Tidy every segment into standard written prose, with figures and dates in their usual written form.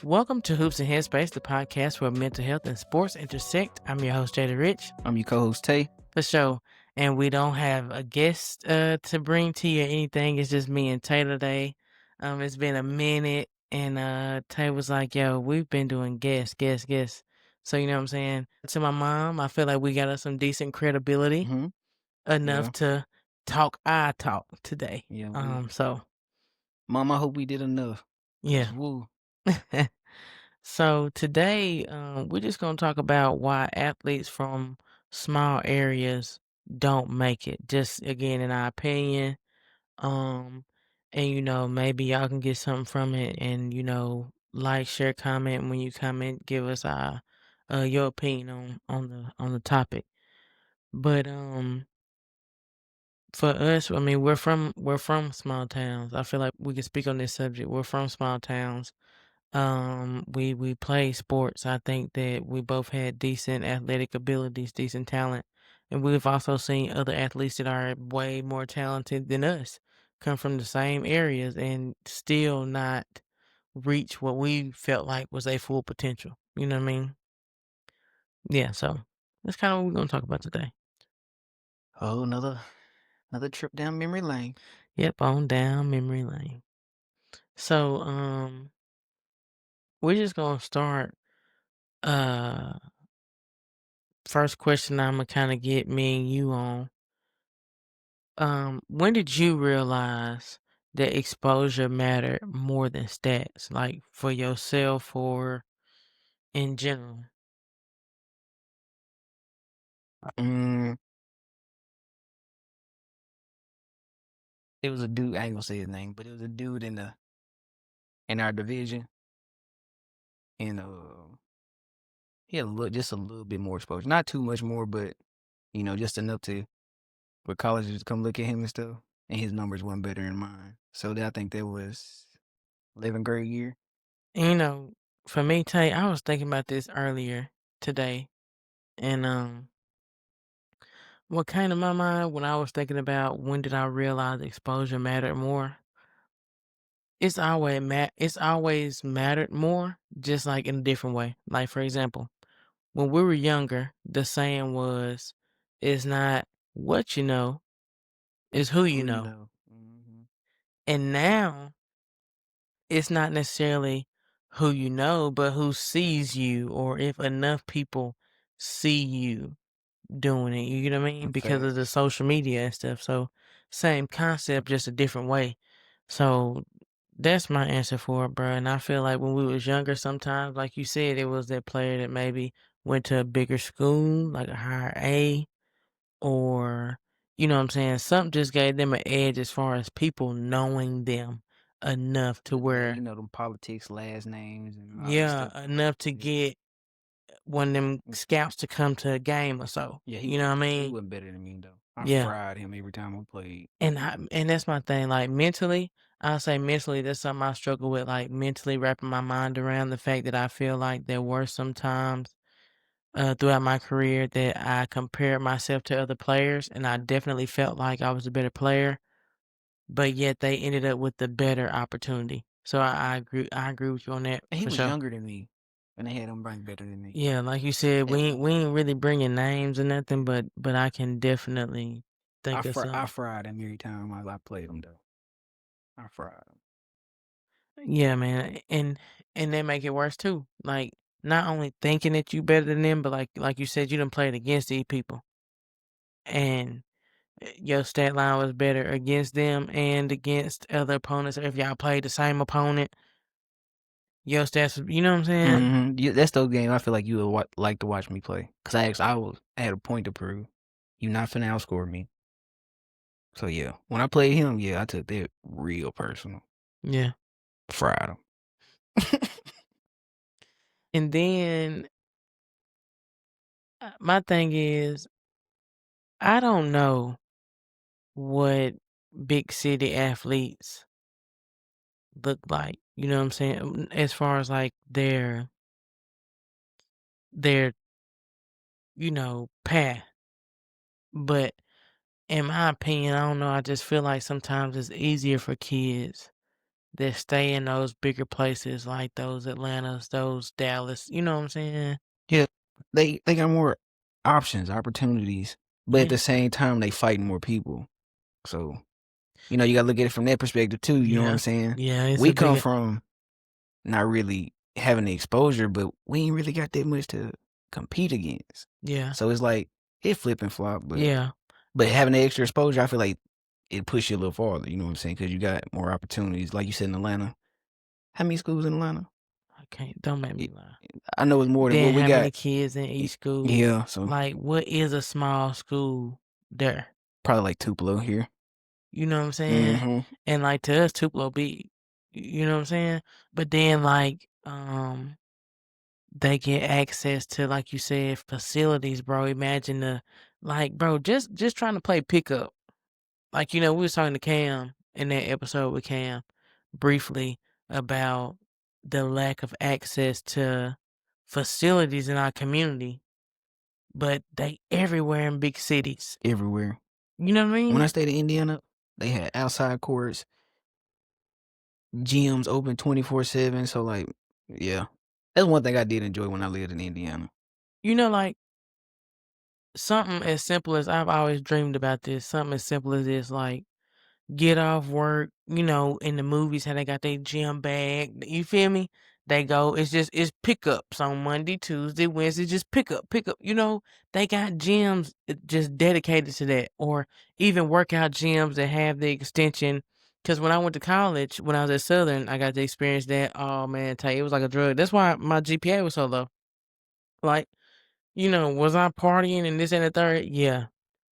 Welcome to Hoops and Headspace, the podcast where mental health and sports intersect. I'm your host, Jada Rich. I'm your co-host, Tae. For sure. And we don't have a guest to bring to you or anything. It's just me and Tay today. It's been a minute, and Tay was like, yo, we've been doing guests. So, you know what I'm saying? To my mom, I feel like we got us some decent credibility enough Yeah. to talk today. Yeah. So, Mom, I hope we did enough. yeah. Woo. So today, we're just going to talk about why athletes from small areas don't make it. Just again, in our opinion, um, and maybe y'all can get something from it, and like, share, comment. When you comment, give us your opinion on the topic. But for us, I mean, we're from small towns. I feel like we can speak on this subject. We're from small towns. We play sports. I think that we both had decent athletic abilities, decent talent, and we've also seen other athletes that are way more talented than us come from the same areas and still not reach what we felt like was a full potential. You know what I mean? Yeah. So that's kind of what we're gonna talk about today. Oh, another trip down memory lane. Yep, on down memory lane. So we're just gonna start. Uh, First question I'm gonna kind of get me and you on. When did you realize that exposure mattered more than stats, like for yourself or in general? Mm, it was a dude. I ain't gonna say his name, but it was a dude in our division, and he had just a little bit more exposure. Not too much more, but just enough for colleges to come look at him and stuff. And his numbers weren't better than mine. So I think that was 11th grade year. And, for me, Tay, I was thinking about this earlier today, and what came to my mind when I was thinking about when did I realize exposure mattered more? It's always mattered more, just like in a different way. Like, for example, when we were younger, the saying was, "It's not what you know, it's who you Who you know." know? Mm-hmm. And now it's not necessarily who you know, but who sees you, or if enough people see you doing it. You know what I mean? Because of the Facts. social media and stuff. So same concept, just a different way. So that's my answer for it, bro. And I feel like when we was younger, sometimes, like you said, it was that player that maybe went to a bigger school, like a higher A, or you know what I'm saying, something just gave them an edge as far as people knowing them enough to Yeah, where, them politics, last names, and all that stuff. yeah, enough to Yeah, get one of them scouts to come to a game or so. yeah, You know what I he mean? wasn't better than me though. I Yeah. fried him every time we played. And that's my thing. Like, mentally, I'll say mentally, that's something I struggle with. Like, mentally wrapping my mind around the fact that I feel like there were some times throughout my career that I compared myself to other players, and I definitely felt like I was a better player, but yet they ended up with the better opportunity. So I agree. I agree with you on that And he for was sure. younger than me, and they had him ranked better than me. Yeah, like you said, And we ain't really bringing names or nothing, but I can definitely think of I some. fried him every time I played him though. I fried him. Yeah, man, and they make it worse too. Like, not only thinking that you better than them, but like you said, you done played against these people, and your stat line was better against them and against other opponents. Or if y'all played the same opponent, your stats, you know what I'm saying? Mm-hmm. Yeah, that's those games I feel like you would like to watch me play. Cause I had a point to prove. You not finna outscore me. So yeah, when I played him, yeah, I took that real personal. Yeah. Fried him. And then my thing is, I don't know what big city athletes look like. You know what I'm saying? As far as like their path. But in my opinion, I don't know. I just feel like sometimes it's easier for kids that stay in those bigger places like those Atlantas, those Dallas, you know what I'm saying? Yeah, they got more options, opportunities, but at Yeah, the same time, they fighting more people. So, you gotta look at it from that perspective too, you know what I'm yeah, saying? yeah, it's We a come big from not really having the exposure, but we ain't really got that much to compete against. yeah, So it's like it flip and flop, but yeah. having the extra exposure, I feel like it push you a little farther, you know what I'm saying? Because you got more opportunities. Like you said in Atlanta. How many schools in Atlanta? I can't don't make me Y lie. I know it's more than what Then we how many got. kids in each school? Yeah, so Like, what is a small school there? probably like Tupelo here. You know what I'm saying? Mhm. And like to us, Tupelo big. You know what I'm saying? But then like, they get access to, like you said, facilities, bro. Imagine bro, just trying to play pickup. Like, we was talking to Cam in that episode with Cam briefly about the lack of access to facilities in our community, but they everywhere in big cities. Everywhere. You know what I When mean? I stayed in Indiana, they had outside courts, gyms open 24/7, so, like, yeah. That's one thing I did enjoy when I lived in Indiana. Like something as simple as I've always dreamed about this, something as simple as this, like get off work, in the movies how they got their gym bag. You feel me? They go, it's pickups on Monday, Tuesday, Wednesday, just pick up. They got gyms just dedicated to that. Or even workout gyms that have the extension. Cause when I went to college, when I was at Southern, I got to experience that. Oh man, tell you, it was like a drug. That's why my GPA was so low. Like, was I partying and this and the third? Yeah.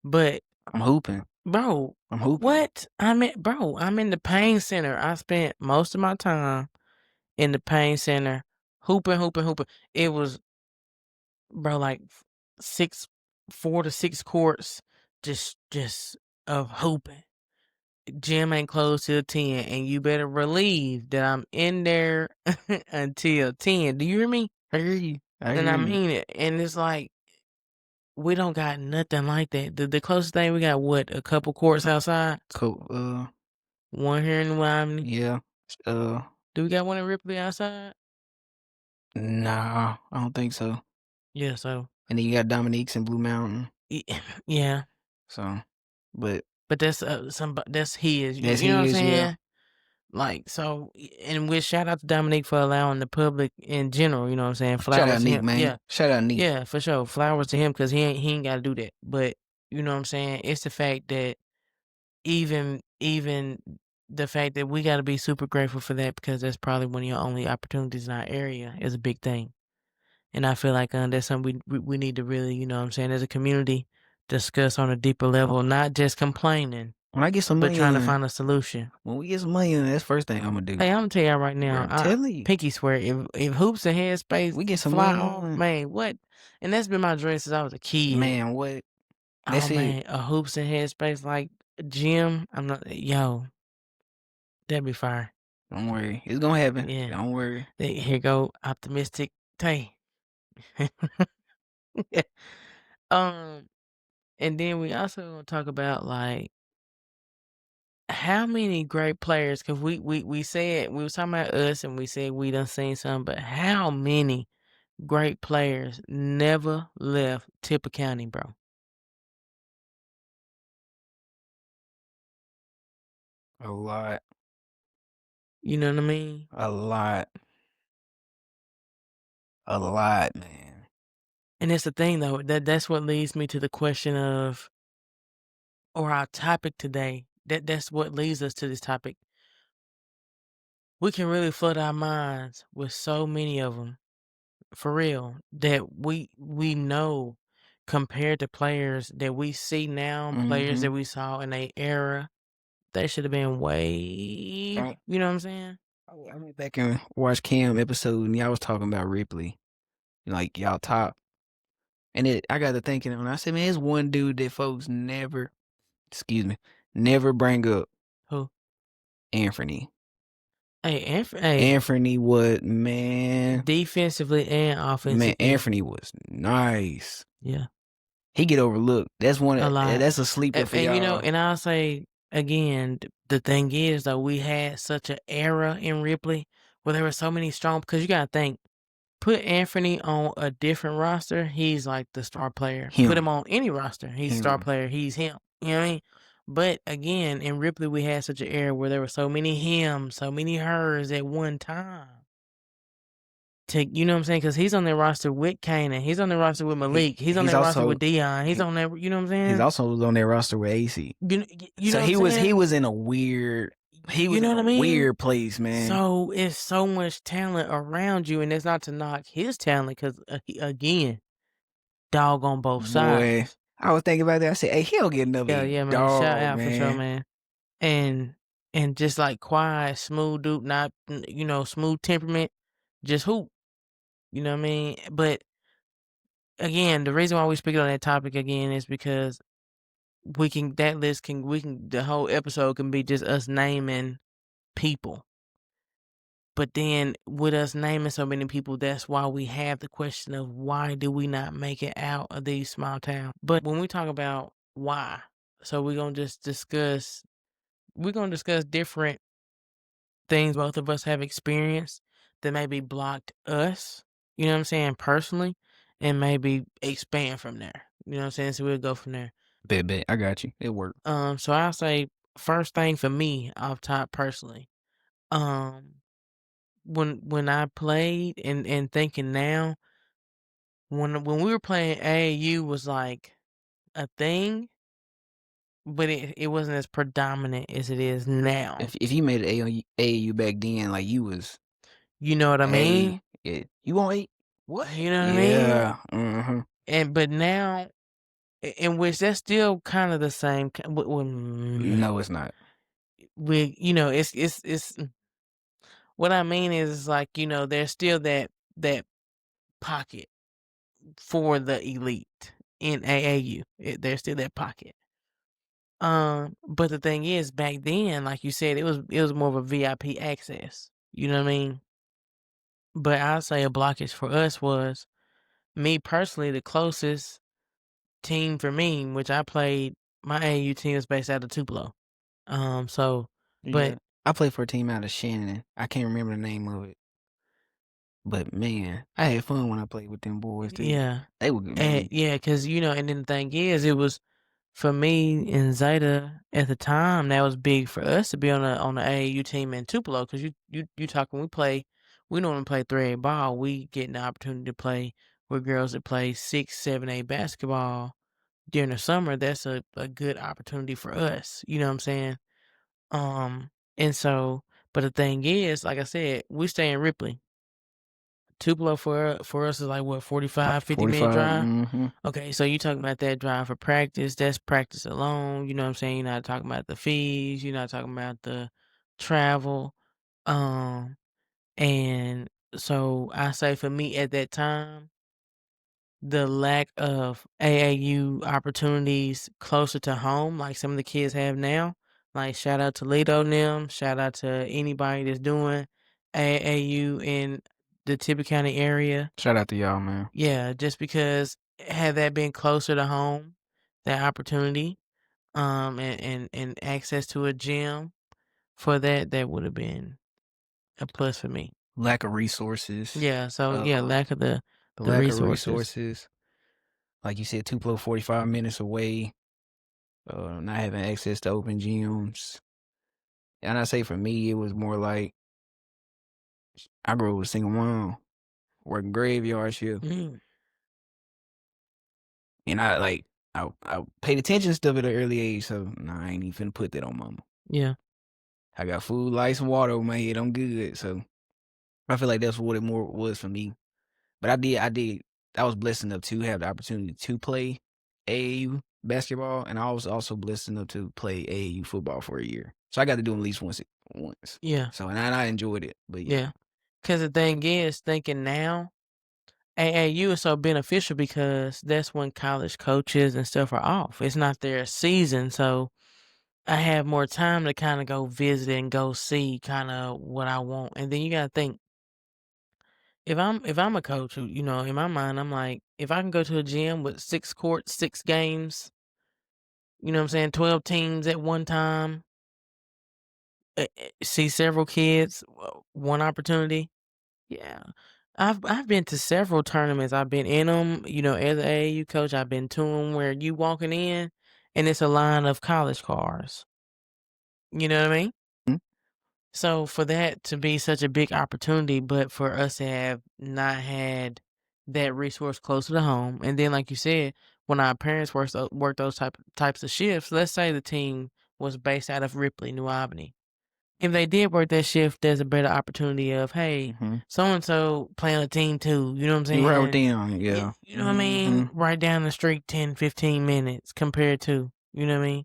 But I'm hooping. bro, I'm hooping. what? I'm in the pain center. I spent most of my time in the pain center hooping, hooping, hooping. It was, bro, like 4 to 6 courts just of hooping. Gym ain't closed till 10, and you better believe that I'm in there until 10. Do you hear me? I hear you. I And hear I you. mean it. And it's like we don't got nothing like that. The closest thing we got, what, a couple courts outside? Cool. One here in Wyoming. Yeah. Uh, Do we got one in Ripley outside? nah, I don't think so. Yeah, so And then you got Dominique's in Blue Mountain. yeah, So, but but that's that's his. that's You know what I'm his, yeah. saying? Like so, and we shout out to Dominique for allowing the public in general. You know what I'm saying? Shout Flowers out to Neek, him. man. Yeah, Shout out Neek. yeah, for sure. Flowers to him because he ain't got to do that. But you know what I'm saying? It's the fact that even the fact that we got to be super grateful for that because that's probably one of your only opportunities in our area is a big thing. And I feel like that's something we need to really, you know what I'm saying, as a community, discuss on a deeper level, not just complaining, When I get some but money trying to in, find a solution. when we get some money in, that's the first thing I'm gonna do. Hey, I'm gonna tell y'all right Bro, now, I'm I telling you. pinky swear, if hoops and headspace We get some fly money off, in. man, what? And that's been my dream since I was a kid. Man, what? Oh That's it. man, a hoops and headspace like gym. I'm not, yo, that'd be fire. Don't worry. It's gonna happen. Yeah. Don't worry. Here go optimistic Tay. um, and then we also gonna talk about like how many great players? Cause we said we was talking about us, and we said we done seen some, but how many great players never left Tipper County, bro? A lot. You know what I mean? A lot. A lot, man. And it's the thing though, that's what leads me to the question of, or our topic today. That's what leads us to this topic. We can really flood our minds with so many of them, for real, that we know compared to players that we see now, players Mm-hmm. that we saw in a era, they should have been way, you know what I'm saying? I went back and watched Cam episode and y'all was talking about Ripley. Like y'all top. And I got to thinking and I said, man, it's one dude that folks never bring up. Who? Anthony. Hey, Anthony was man. defensively and Man, offensively, Anthony was nice. yeah, He get overlooked. That's one. a lot. That's a sleeper for And y'all. and I'll say again, the thing is though, we had such an era in Ripley where there were so many strong because you gotta think, put Anthony on a different roster, he's like the star player. Put Him, him on any roster, he's star him. player, he's him. You know what I mean? But again, in Ripley, we had such an era where there were so many hims, so many hers at one time. To you know what I'm saying? Because he's on their roster with Kanan, he's on their roster with He Malik, he's on he's their roster also with Dion, he's he, on there. You know what I'm he's saying? also on their roster with AC. You So know what I'm he saying? was in a weird You know what I mean? place, man. So it's so much talent around you, and it's not to knock his talent because again, dog on both Boy, sides. I was thinking about that. I said, "Hey, he'll get another Yeah, yeah, man. Shout dog, out for sure, man." man. And just like quiet, smooth dude, not smooth temperament, just hoop. You know what I mean? But again, the reason why we speak on that topic again is because the whole episode can be just us naming people. But then with us naming so many people, that's why we have the question of why do we not make it out of these small towns? But when we talk about why, so we're gonna discuss different things both of us have experienced that maybe blocked us, you know what I'm saying, personally, and maybe expand from there. You know what I'm saying? So we'll go from there. Bet, I got you. It worked. So I'll say first thing for me off top personally. Um when I played and thinking now, when we were playing AAU was like a thing, but it wasn't as predominant as it is now. If you made it AAU back then, like you was You know what I mean? A, yeah, you want eight? What? You know what I mean? Yeah. Mm-hmm. And but now, in which that's still kind of the same. No, it's not. We, it's what I mean is like there's still that pocket for the elite in AAU. There's still that pocket. But the thing is, back then, like you said, it was more of a VIP access. You know what I mean? But I'd say a blockage for us was me personally, the closest team for me, which I played. My AAU team is based out of Tupelo. So, but Yeah. I played for a team out of Shannon. I can't remember the name of it. But man, I had fun when I played with them boys too. yeah, They were good, and man. yeah, because and then the thing is, it was for me and Zeta at the time. That was big for us to be on the AAU team in Tupelo because you talking we normally play 3A ball. We get an opportunity to play with girls that play 6, 7A basketball during the summer. That's a good opportunity for us. You know what I'm saying? Um, and so, but the thing is, like I said, we stay in Ripley. Tupelo for us is like what 45, 50 minute 45. drive. Mm-hmm. Okay, so you talking about that drive for practice? That's practice alone. You know what I'm saying? You're not talking about the fees. You're not talking about the travel. Um, and so I say for me at that time, the lack of AAU opportunities closer to home, like some of the kids have now. Like shout out to Lido and them. Shout out to anybody that's doing AAU in the Tippah County area. Shout out to y'all, man. Yeah, just because had that been closer to home, that opportunity, and access to a gym for that would have been a plus for me. Lack of resources. Yeah, so yeah, Uh, lack of the the the lack of resources. resources. Like you said, Tupelo 45 minutes away. Not having access to open gyms. And I say for me, it was more like I grew up with a single mom, working graveyard shift. Mm, And I paid attention to stuff at an early age, so nah, I ain't even finna put that on mama. yeah, I got food, lights, and water over my head. I'm good. So I feel like that's what it more was for me. But I was blessed enough to have the opportunity to play AAU basketball, and I was also blessed enough to play AAU football for a year. So I got to do it at least once. yeah, So and I enjoyed it. But yeah, yeah. Because the thing is, thinking now, AAU is so beneficial because that's when college coaches and stuff are off. It's not their season, so I have more time to kind of go visit and go see kind of what I want. And then you got to think if I'm a coach who, in my mind, I'm like, if I can go to a gym with 6 courts, 6 games, You know what I'm saying? 12 teams at one time. See several kids, one opportunity. Yeah. I've been to several tournaments. I've been in them, you know, as a AAU coach. I've been to them where you walking in and it's a line of college cars. You know what I mean? Mm, So for that to be such a big opportunity, but for us to have not had that resource closer to home, and then like you said, when our parents worked those types of shifts, let's say the team was based out of Ripley, New Albany. If they did work that shift, there's a better opportunity of, hey, mhm. so and so playing a team too. You know what I'm You right with saying? them, yeah. You know what I mean? Mhm. Right down the street, 10, 15 minutes compared to, you know what I mean?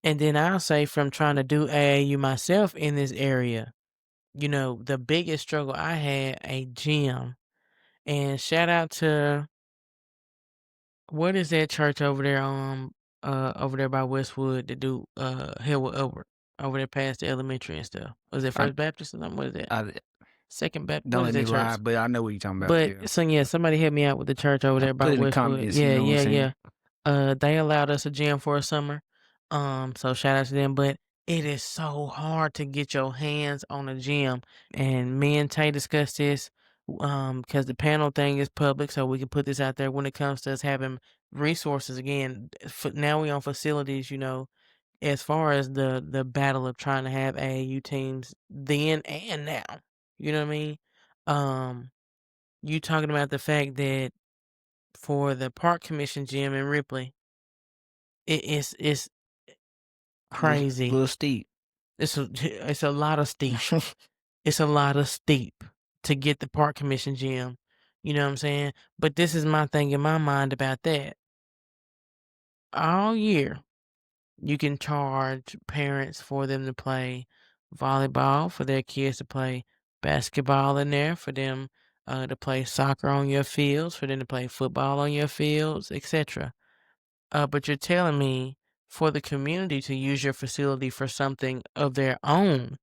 And then I'll say from trying to do AAU myself in this area, you know, the biggest struggle I had a gym. And shout out to what is that church over there over there by Westwood to do Hillwood Upward over there past the elementary and stuff. Was it I First Baptist or something? What is that? I Second Baptist? don't What is let me that lie, church? but I know what you're talking about, But yeah. so yeah, somebody help me out with the church over I there by put it in the Westwood. comments, you Yeah, know what I'm yeah, saying? yeah. They allowed us a gym for a summer. So shout out to them. But it is so hard to get your hands on a gym. And me and Tay discussed this, because the panel thing is public, so we can put this out there when it comes to us having resources again. Now we on facilities, you know, as far as the battle of trying to have AAU teams then and now. You know what I mean? Um you talking about the fact that for the park commission gym in Ripley, it's A crazy. little steep. It's a lot of steep. It's a lot of steep to get the park commission gym. You know what I'm saying? But this is my thing in my mind about that. All year, you can charge parents for them to play volleyball, for their kids to play basketball in there, for them to play soccer on your fields, for them to play football on your fields, etc. But you're telling me for the community to use your facility for something of their own,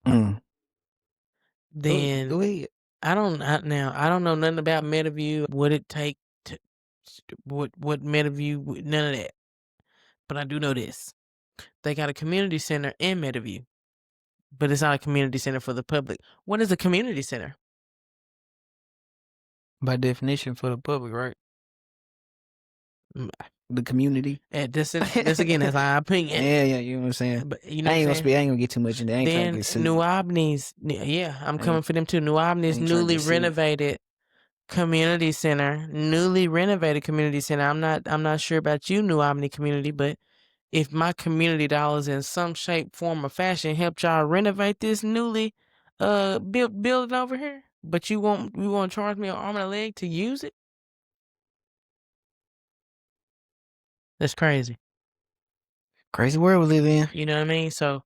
Mm. then Go ahead. I don't know nothing about MetaView, what it take to what MetaView, none of that. But I do know this: they got a community center in MetaView, but it's not a community center for the public. What is a community center? By definition for the public, right? Mm, The community. this again is our opinion, Yeah, yeah, you know what I'm saying? but you know what I'm saying. I ain't gonna get too much into I ain't trying to Then get New sued. Albany's, yeah, I'm I ain't coming for them too. New I Albany's ain't trying to get sued. newly renovated community center. I'm not sure about you, New Albany community, but if my community dollars in some shape, form, or fashion helped y'all renovate this newly built building over here, but you won't charge me an arm and a leg to use it? That's crazy. Crazy world we live in. You know what I mean? So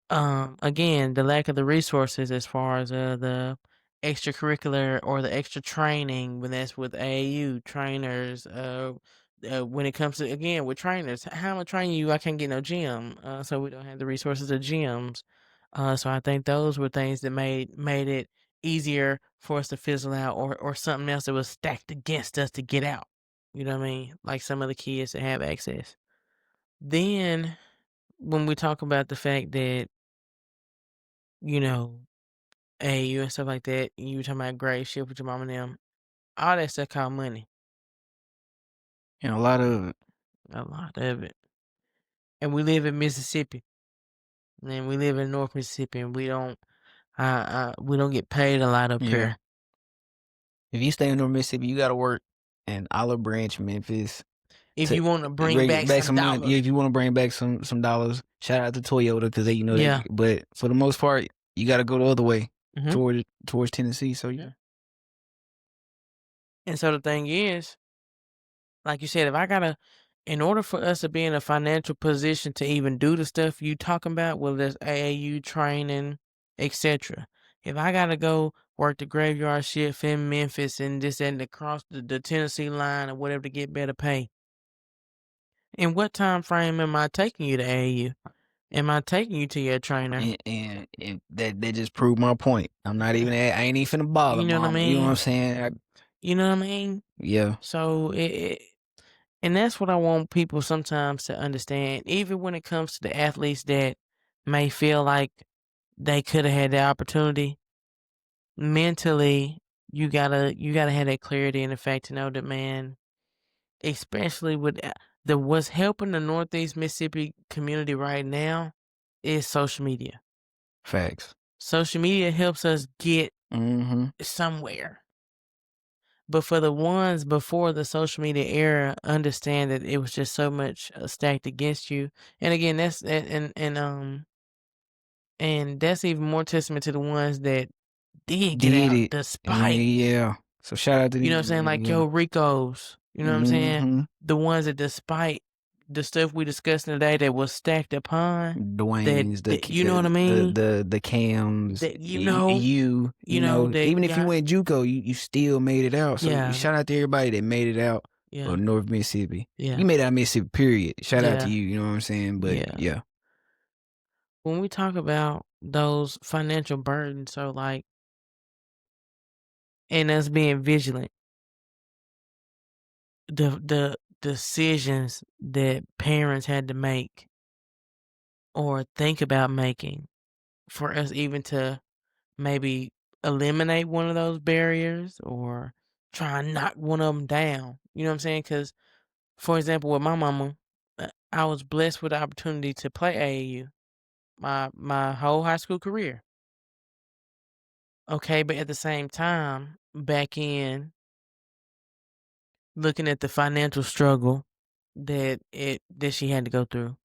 again, the lack of the resources as far as the extracurricular or the extra training when that's with AAU trainers, when it comes to again with trainers, how am I training you? I can't get no gym, so we don't have the resources of gyms. So I think those were things that made it easier for us to fizzle out, or something else that was stacked against us to get out. You know what I mean? Like some of the kids that have access. Then when we talk about the fact that, you know, AAU and stuff like that, you were talking about grade shift with your mom and them, all that stuff cost money, And a lot of it. a lot of it. And we live in Mississippi, and we live in North Mississippi, and we don't get paid a lot up Yeah. here. If you stay in North Mississippi, you gotta work in Olive Branch, Memphis If to you want to bring bring back back some some money. Yeah, dollars, if you want to bring back some dollars, shout out to Toyota because they, you know, yeah. but for the most part, you gotta go the other way hmm towards Tennessee. So yeah. And so the thing is, like you said, if I gotta, in order for us to be in a financial position to even do the stuff you talking about, whether it's AAU training, etc. If I gotta go work the graveyard shift in Memphis and this and across the Tennessee line or whatever to get better pay, in what time frame am I taking you to AAU? Am I taking you to your trainer? And that just proved my point. I'm not even I ain't even finna bother, You know what I mama. You know what I'm mean? saying? You know what I mean? Yeah, So and that's what I want people sometimes to understand, even when it comes to the athletes that may feel like they could have had the opportunity. Mentally, you gotta have that clarity and the fact to know that, man, especially with the what's helping the Northeast Mississippi community right now is social media. facts. Social media helps us get Mhm. somewhere. But for the ones before the social media era, understand that it was just so much stacked against you. And again, that's and that's even more testament to the ones that did get Did out it. And despite. yeah. So shout out to You know what I'm these saying? niggas, Like yeah. Yo Ricos. You know what I'm saying? Mhm. The ones that despite the stuff we discussed today that was stacked upon, Dwayne's, that you know what I mean? the Cams, That you know that even if you got went JUCO, you still made it out. So yeah, shout out to everybody that made it out yeah, of North Mississippi. yeah, You made it out of Mississippi, period. Shout out to yeah, you, you know what I'm saying? But yeah. yeah, When we talk about those financial burdens, so like and us being vigilant, the decisions that parents had to make or think about making for us even to maybe eliminate one of those barriers or try and knock one of them down. You know what I'm saying? Because, for example, with my mama, I was blessed with the opportunity to play AAU my whole high school career. Okay, but at the same time, back in looking at the financial struggle that she had to go through,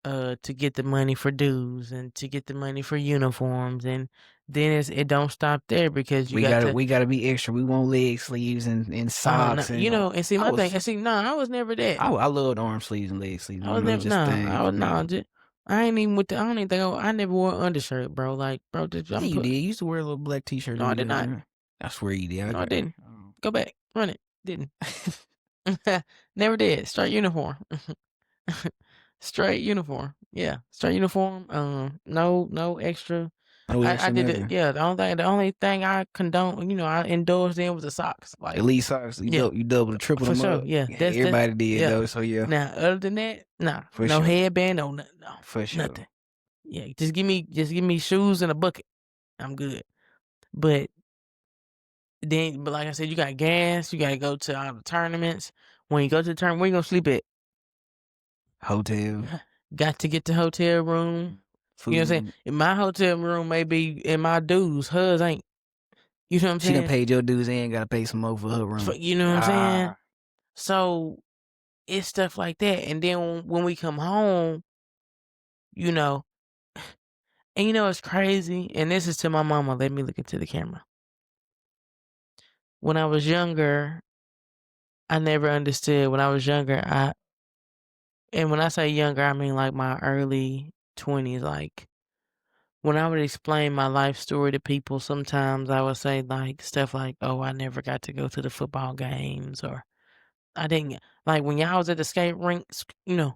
to get the money for dues and to get the money for uniforms, and then it don't stop there because you got to. we gotta be extra. We want leg sleeves and Oh, no, socks you and know, and see I my thing, was and see, no, I was never that. I loved arm sleeves and leg sleeves. I You was know, it never, was just a no, thing I for was me. no, just, I ain't even with the, I don't even think I never wore an undershirt, bro. Like, bro, just, Yeah, I'm you put, did. You used to wear a little black t-shirt no, I every did now and not. then. I swear you did. No, I didn't. Oh. Go back, run it, didn't. Never did. Straight uniform. Straight uniform. Yeah, straight uniform. No extra. No I extra did it. nothing. Yeah, the only thing I condone, I indulged in was the socks. At Like, least socks, yeah, you double, triple for them sure. up. Yeah, Yeah, that's everybody did yeah. though. So yeah, Now, other than that, nah, for no sure, headband, no nothing, no for nothing. sure. Yeah, just give me shoes and a bucket. I'm good. But but like I said, you got gas. You got to go to all the tournaments. When you go to the tournament, where you gonna sleep at? Hotel, Got to get the hotel room. You know what I'm saying? food. In my hotel room may be in my dues. Hers ain't. You know what I'm She done saying? paid your dues and gotta pay some more for her room. You know what I'm saying? Ah, So it's stuff like that. And then when we come home, you know, and it's crazy. And this is to my mama. Let me look into the camera. When I was younger, I never understood. When I was younger, and when I say younger, I mean like my early 20s. Like when I would explain my life story to people, sometimes I would say like stuff like, "Oh, I never got to go to the football games," or "I didn't like when y'all was at the skate rinks." I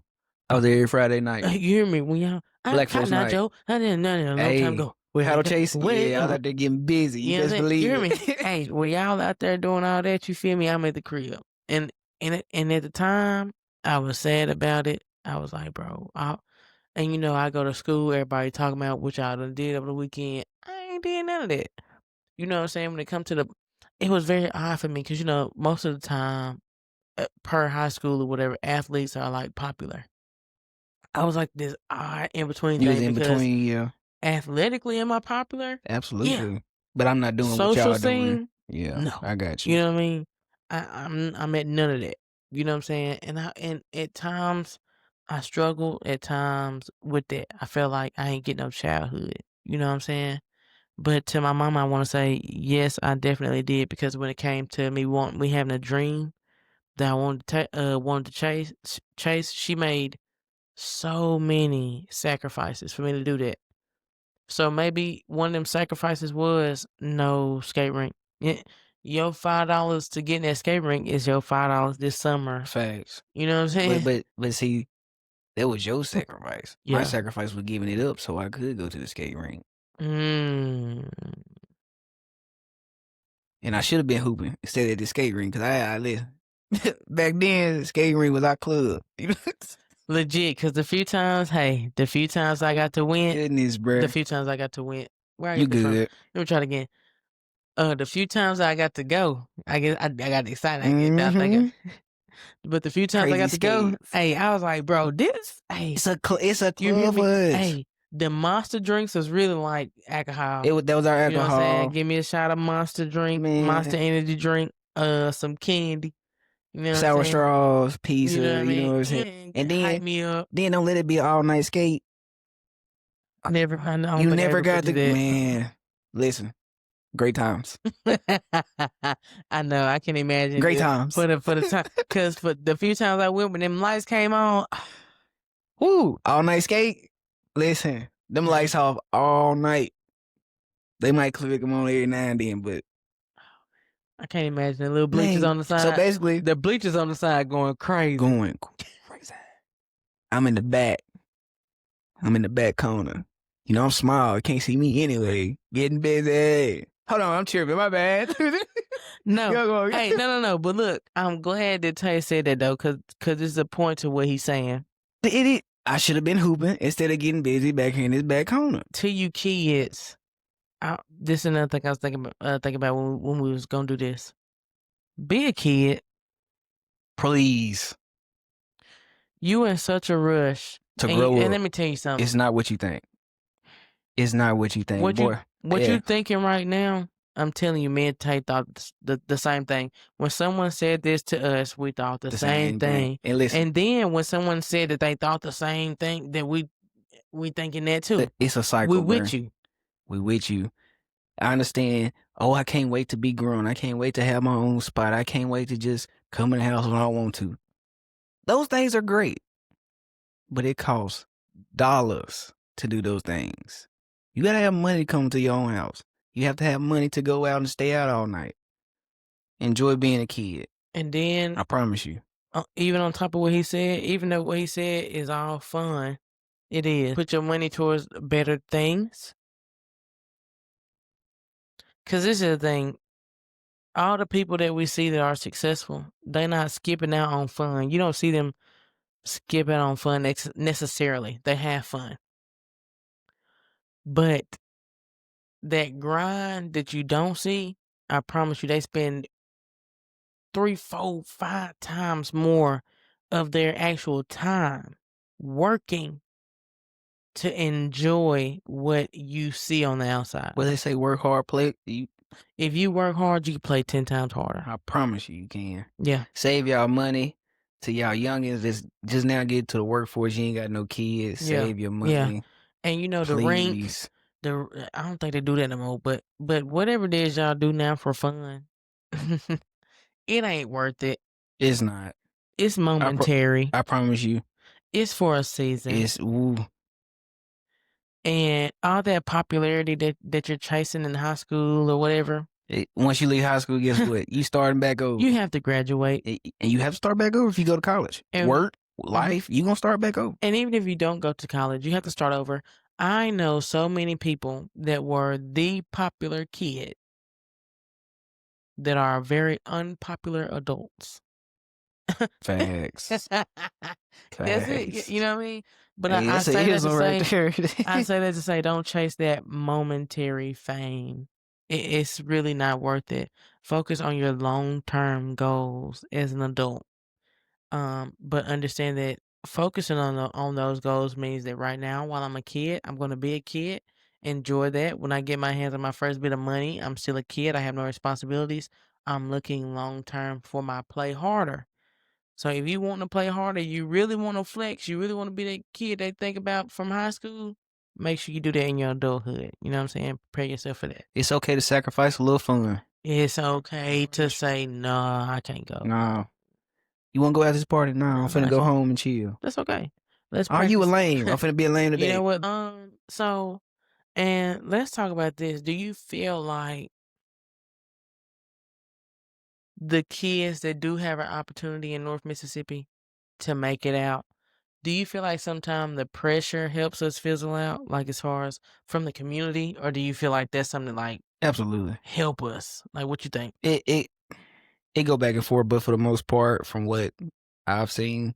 was there every Friday night. You hear me? When y'all, Black folks Cotton Eye night. Joe, I didn't know that a long time Hey, ago. we When had it no come, chasing. when it, Yeah, I was out there getting busy. You you know what I'm best saying? You believe hear me? it. Hey, when y'all out there doing all that, you feel me? I'm at the crib, and at the time, I was sad about it. I was like, bro, and I go to school. Everybody talking about what y'all done did over the weekend. I ain't did none of that. You know what I'm saying? When it come to it was very odd for me because most of the time, per high school or whatever, athletes are like popular. I was like this odd in between You was thing in because between, yeah, athletically, am I popular? Yeah. absolutely. But I'm not doing what Social y'all doing. scene? Yeah, No. I got You you. know what I mean? I'm at none of that. You know what I'm saying? And at times I struggle at times with that. I feel like I ain't getting no childhood. You know what I'm saying? But to my mama, I want to say yes, I definitely did because when it came to me having a dream that I wanted to chase, she made so many sacrifices for me to do that. So maybe one of them sacrifices was no skate rink. Yeah, your $5 to get in that skate rink is your $5 this summer. Facts. You know what I'm But saying? but but see, that was your sacrifice. My Yeah. sacrifice was giving it up so I could go to the skate rink. Mm. And I should have been hooping instead of the skate ring because I listen. Back then, the skate ring was our club. Legit, because the few times I got to win, Goodness, bro. the few times I got to win, where I You get this from? good. Let me try it again. The few times I got to go, I got excited. I think, Mm-hmm. but the few times I Crazy got to go, skates. hey, I was like, bro, this, hey, It's a you hear club me? for us. Hey, the monster drinks was really like alcohol. That was our You know what I'm saying? alcohol. Give me a shot of monster drink, Man. monster energy drink, some candy. You know what I'm Sour saying? straws, pizza, You know what I you know mean? what I'm saying? And Hype me up. then don't let it be an all night skate. I don't You think I never ever got could do the that. man. Listen, great times. I know. I can imagine Great times. for the time, because for the few times I went when them lights came on, Woo! All night skate. Listen, them lights off all night. They might click them on every now and then, but I can't imagine the little bleachers man. on the side. So basically, the bleachers on the side going crazy. going crazy. I'm in the back. I'm in the back corner. You know, I'm small. You can't see me anyway. Getting busy. Hold on, I'm tripping. My bad. No. Hey, no. But look, I'm glad that Tay said that though, cause it's a point to what he's saying. I should have been hooping instead of getting busy back here in this back corner. To you kids, this is another thing I was thinking about when we was gonna do this. Be a kid. Please. You in such a rush To grow up. And let me tell you something. It's not what you think. It's not what you think, boy. What you thinking right now? I'm telling you, me and Tay thought the same thing. When someone said this to us, we thought the same thing. And listen, And then when someone said that they thought the same thing, that we thinking that too. It's a cycle. We with you. We with you. I understand. Oh, I can't wait to be grown. I can't wait to have my own spot. I can't wait to just come in the house when I want to. Those things are great, but it costs dollars to do those things. You gotta have money to come to your own house. You have to have money to go out and stay out all night. Enjoy being a kid. And then I promise you. Even on top of what he said, even though what he said is all fun, it is. Put your money towards better things. Because this is the thing. All the people that we see that are successful, they're not skipping out on fun. You don't see them skipping on fun necessarily. They have fun. But that grind that you don't see, I promise you, they spend 3, 4, 5 times more of their actual time working to enjoy what you see on the outside. Well, they say work hard, play. If you work hard, you can play 10 times harder. I promise you can. Yeah. Save y'all money to y'all youngins that's just now get to the workforce. You ain't got no kids. Yeah. Save your money. Yeah. And you know, the rink, I don't think they do that no more, but whatever it is y'all do now for fun, it ain't worth it. It's not. It's momentary. I promise you. It's for a season. It's ooh. And all that popularity that you're chasing in high school or whatever. Once you leave high school, guess what? You starting back over. You have to graduate. And you have to start back over if you go to college. Work, life, you going to start back over. And even if you don't go to college, you have to start over. I know so many people that were the popular kid that are very unpopular adults. Facts. That's it. You know what I mean? But hey, I say that to say, I say that to say, don't chase that momentary fame. It's really not worth it. Focus on your long-term goals as an adult. But understand that focusing on those goals means that right now, while I'm a kid, I'm going to be a kid. Enjoy that. When I get my hands on my first bit of money, I'm still a kid. I have no responsibilities. I'm looking long-term for my play harder. So if you want to play harder, you really want to flex, you really want to be that kid they think about from high school, make sure you do that in your adulthood. You know what I'm saying? Prepare yourself for that. It's okay to sacrifice a little fun. It's okay to say, no, I can't go. No. You want to go out this party? No, I'm finna go home and chill. That's okay. Let's Are you a lame? I'm finna be a lame today. You know what? So, and let's talk about this. Do you feel like the kids that do have an opportunity in North Mississippi to make it out, Do you feel like sometimes the pressure helps us fizzle out, like, as far as from the community, or do you feel like that's something, like, Absolutely. help us? Like, what you think? It go back and forth, but for the most part, from what I've seen,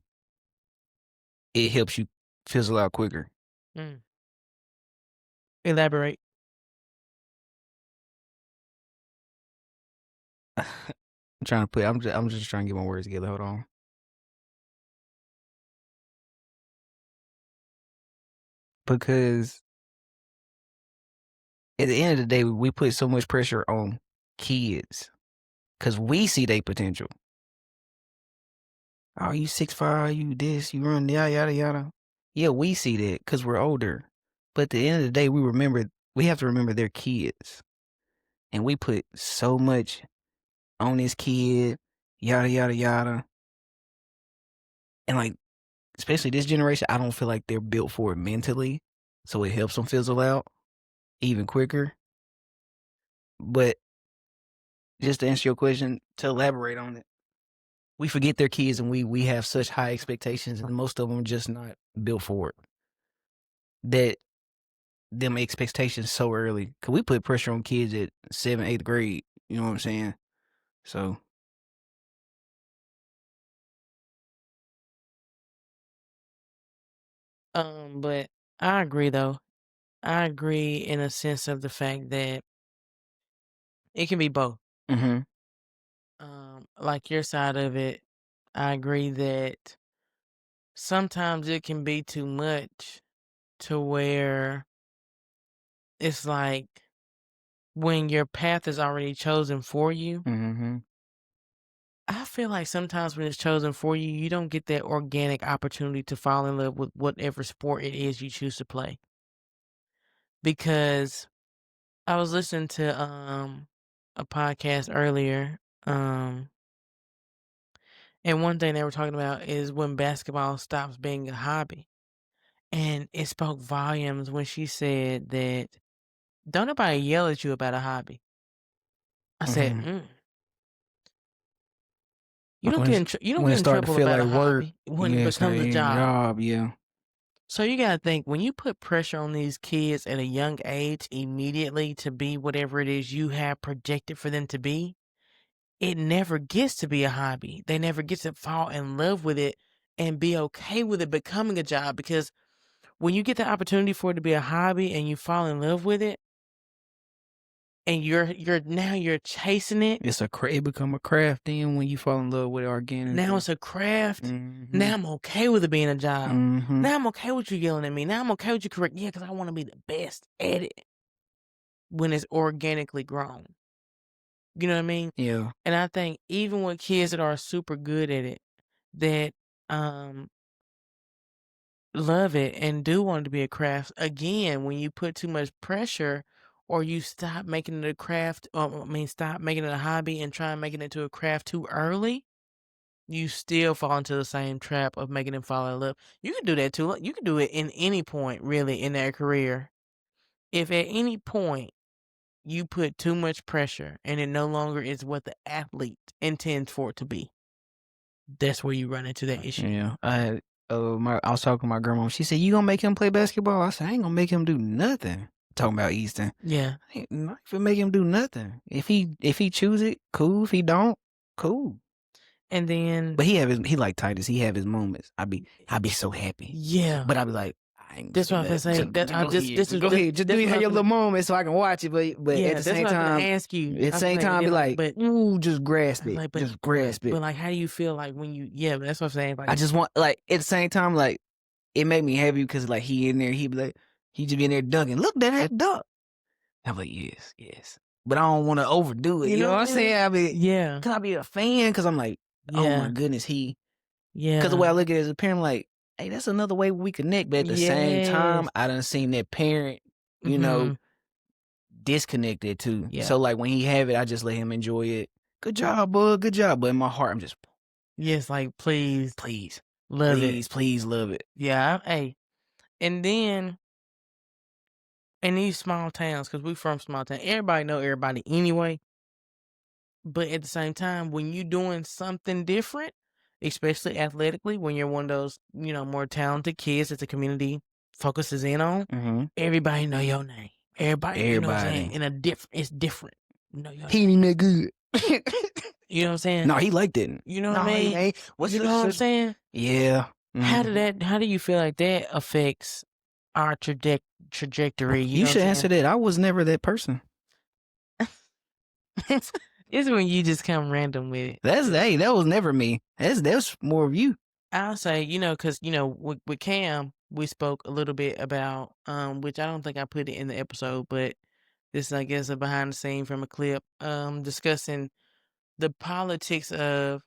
it helps you fizzle out quicker. Mm. Elaborate. I'm just trying to get my words together. Hold on. Because at the end of the day, we put so much pressure on kids because we see their potential. Oh, you 6'5", you this, you run yada yada yada. Yeah, we see that because we're older. But at the end of the day, we have to remember they're kids. And we put so much on this kid, yada yada yada. And like, especially this generation, I don't feel like they're built for it mentally. So it helps them fizzle out even quicker. But just to answer your question, to elaborate on it, we forget they're kids and we have such high expectations and most of them are just not built for it. That them expectations so early. Cause we put pressure on kids at 7th, 8th grade. You know what I'm saying? So But I agree, though. I agree in a sense of the fact that it can be both. mhm, Like your side of it, I agree that sometimes it can be too much to where it's like when your path is already chosen for you. mhm. I feel like sometimes when it's chosen for you, you don't get that organic opportunity to fall in love with whatever sport it is you choose to play. Because I was listening to a podcast earlier, and one thing they were talking about is when basketball stops being a hobby. And it spoke volumes when she said that don't nobody yell at you about a hobby. I said, Mhm. you don't When get it in start to trouble feel about like a work, hobby when it yeah, it's not becomes a even a job. job, yeah. So you gotta think when you put pressure on these kids at a young age immediately to be whatever it is you have projected for them to be, it never gets to be a hobby. They never get to fall in love with it and be okay with it becoming a job because when you get the opportunity for it to be a hobby and you fall in love with it and you're chasing it, It become a craft then when you fall in love with it now organically. it's a craft. Now Mhm, I'm okay with it being a job. mhm. Now I'm okay with you yelling at me. Now I'm okay with you correct. Yeah, because I want to be the best at it when it's organically grown. You know what I mean? Yeah. And I think even with kids that are super good at it, that um love it and do want it to be a craft, again, when you put too much pressure or you stop making it a craft, stop making it a hobby and try and making it to a craft too early, you still fall into the same trap of making them fall in love. You can do that too. Like, you can do it in any point, really, in their career. If at any point you put too much pressure and it no longer is what the athlete intends for it to be, that's where you run into that issue. Yeah. I was talking to my grandma. She said, "You gonna make him play basketball?" I said, "I ain't gonna make him do nothing." Talking about Easton. Yeah. I ain't not even make him do nothing. If he choose it, cool. If he don't, cool. And then, But he like Titus. He have his moments. I be so happy. yeah, But I be like, I ain't gonna that's say what I'm gonna nothing. say. That Just I go just ahead. this Just is go this ahead. Just do that's what I have was your gonna. little moments so I can watch it. But at Yeah, the that's same what I was gonna time, ask you. at the I was same like, time, be they're like, like, but ooh, just I grasp was it. like, Just grasp it. but like, how do you feel like when you? Yeah, that's what I'm saying. I Like, just want like at the same time, like it made me happy because like he in there, he be like, he just be in there dunking. Look, that dunk. I'm like, yes, yes. But I don't want to overdo it. you You know know what what I'm I'm saying? saying? I mean, Yeah, cause I be a fan. Cause I'm like, oh my yeah, goodness, cause the way yeah, I look at it as a parent, I'm like, hey, that's another way we connect. But at the same yes. time, I done seen that parent, you know, Mm-hmm. disconnected too. Yeah. So like when he have it, I just let him enjoy it. Good job, bud. Good job. But in my heart, I'm just, Yes. Like, please, please, love it. please, please love it. Yeah. Hey, and then in these small towns, because we from small town, everybody know everybody anyway. But at the same time, when you doing something different, especially athletically, when you're one of those, more talented kids that the community focuses in on, Mhm. everybody know your name. Everybody, you know what I'm saying? Everybody. It's different. Know your He name. ain't that good. You know what I'm saying? No, he liked it. You know what I No, he mean? ain't. What's You know what I'm such? saying? Yeah. Mhm. How do you feel like that affects our trajectory? You You know what should I'm answer saying? that. I was never that person. It's when you just come random with it. That was never me. That's more of you. I'll say, because with Cam, we spoke a little bit about, which I don't think I put it in the episode, but this, I guess, a behind the scene from a clip, discussing the politics of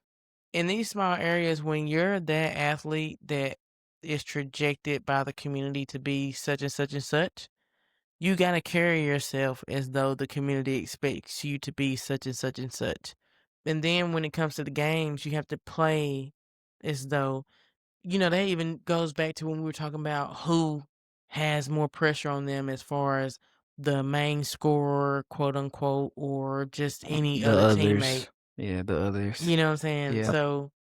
in these small areas when you're that athlete that is trajected by the community to be such and such and such. You gotta carry yourself as though the community expects you to be such and such and such. And then when it comes to the games, you have to play as though, that even goes back to when we were talking about who has more pressure on them as far as the main scorer, quote unquote, or just any The other teammate. others. Yeah, the others. You know what I'm saying? Yeah. So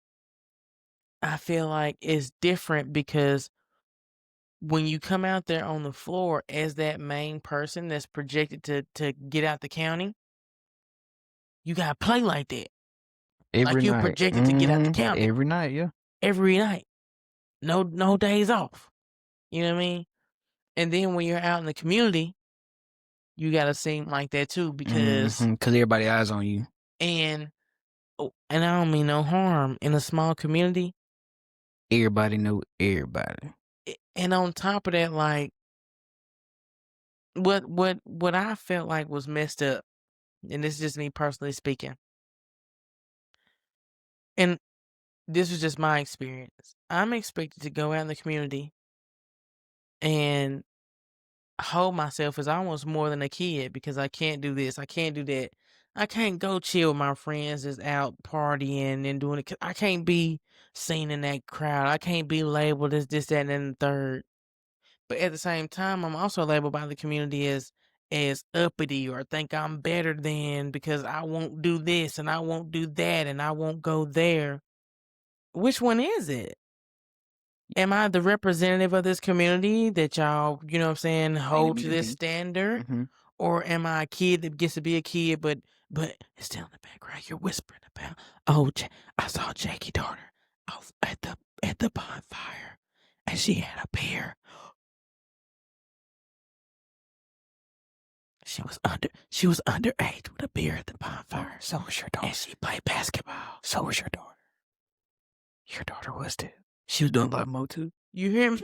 I feel like it's different because when you come out there on the floor as that main person that's projected to get out the county, you gotta play like that. Every Like you night. projected to get out the county Every night, yeah. every night. No days off. You know what I mean? And then when you're out in the community, you gotta seem like that too because Because everybody eyes on you. and and I don't mean no harm in a small community. Everybody know everybody. And on top of that, like what I felt like was messed up, and this is just me personally speaking. And this was just my experience. I'm expected to go out in the community and hold myself as almost more than a kid because I can't do this, I can't do that. I can't go chill with my friends that's out partying and doing it. I can't be seen in that crowd. I can't be labeled as this, that, and then the third. But at the same time, I'm also labeled by the community as uppity or think I'm better than because I won't do this and I won't do that and I won't go there. Which one is it? Am I the representative of this community that y'all, you know what I'm saying, hold to this standard? Or am I a kid that gets to be a kid, but it's still in the background? You're whispering about, oh, I saw Jackie's daughter off at the bonfire, and she had a beer. She was underage with a beer at the bonfire. So was your daughter. And she played basketball. So was your daughter. Your daughter was too. She was doing a lot more too. You hear me?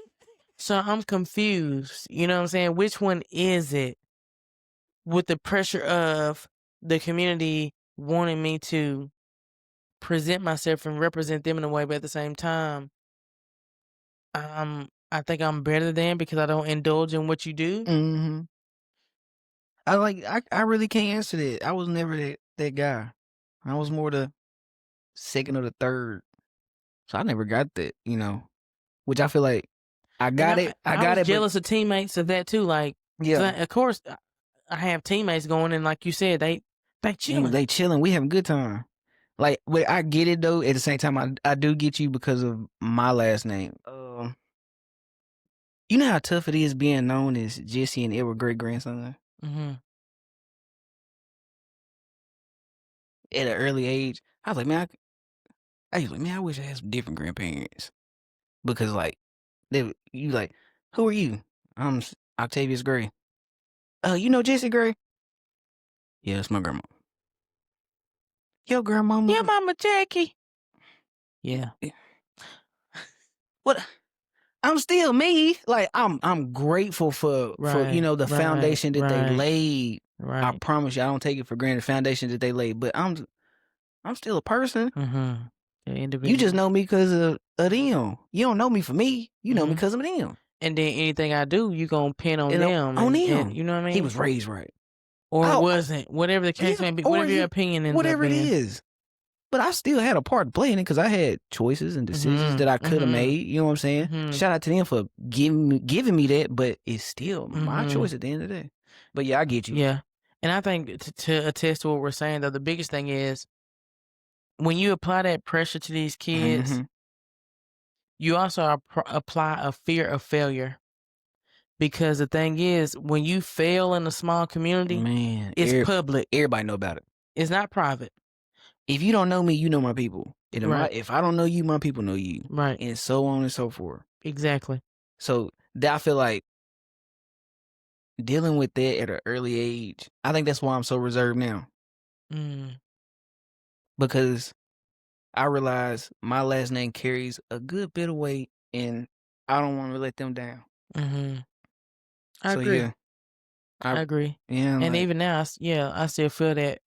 So I'm confused. You know what I'm saying? Which one is it? With the pressure of the community wanting me to present myself and represent them in a way, but at the same time, I think I'm better than because I don't indulge in what you do. I really can't answer that. I was never that guy. I was more the second or the third. So I never got that, which I feel like I got it. I was jealous of teammates of that too. Like, yeah, of course, I have teammates going, and like you said, they chilling. they chilling. We having a good time. Like, but I get it though. At the same time, I do get you because of my last name. You know how tough it is being known as Jesse and Edward great grandson at an early age. I was like, man, I wish I had some different grandparents because like you like, who are you? I'm Octavius Gray. You know Jesse Gray? Yeah, that's my grandma. Your grandmama? Yeah, Mama Jackie. Yeah. What? I'm still me. Like I'm grateful for the foundation that they laid. Right. I promise you, I don't take it for granted. The foundation that they laid, but I'm still a person. You just know me because of them. You don't know me for me. You know me because of them. And then anything I do, you gonna pin on them. On them. And, you know what I mean? He was raised right. Or it wasn't. Whatever the case may be. Whatever your opinion ends whatever up being. it is. But I still had a part to play in it because I had choices and decisions that I could have made. You know what I'm saying? Shout out to them for giving me that, but it's still my choice at the end of the day. But yeah, I get you. Yeah. And I think to attest to what we're saying, though, the biggest thing is when you apply that pressure to these kids, Mhm. you also apply a fear of failure. Because the thing is, when you fail in a small community, Man, it's public. everybody know about it. It's not private. If you don't know me, you know my people. And Right. if I don't know you, my people know you. Right. And so on and so forth. Exactly. So that I feel like dealing with that at an early age, I think that's why I'm so reserved now. Mm. Because I realize my last name carries a good bit of weight and I don't want to let them down. Mm-hmm. I So agree. yeah, I I agree. yeah, And like even now, I still feel that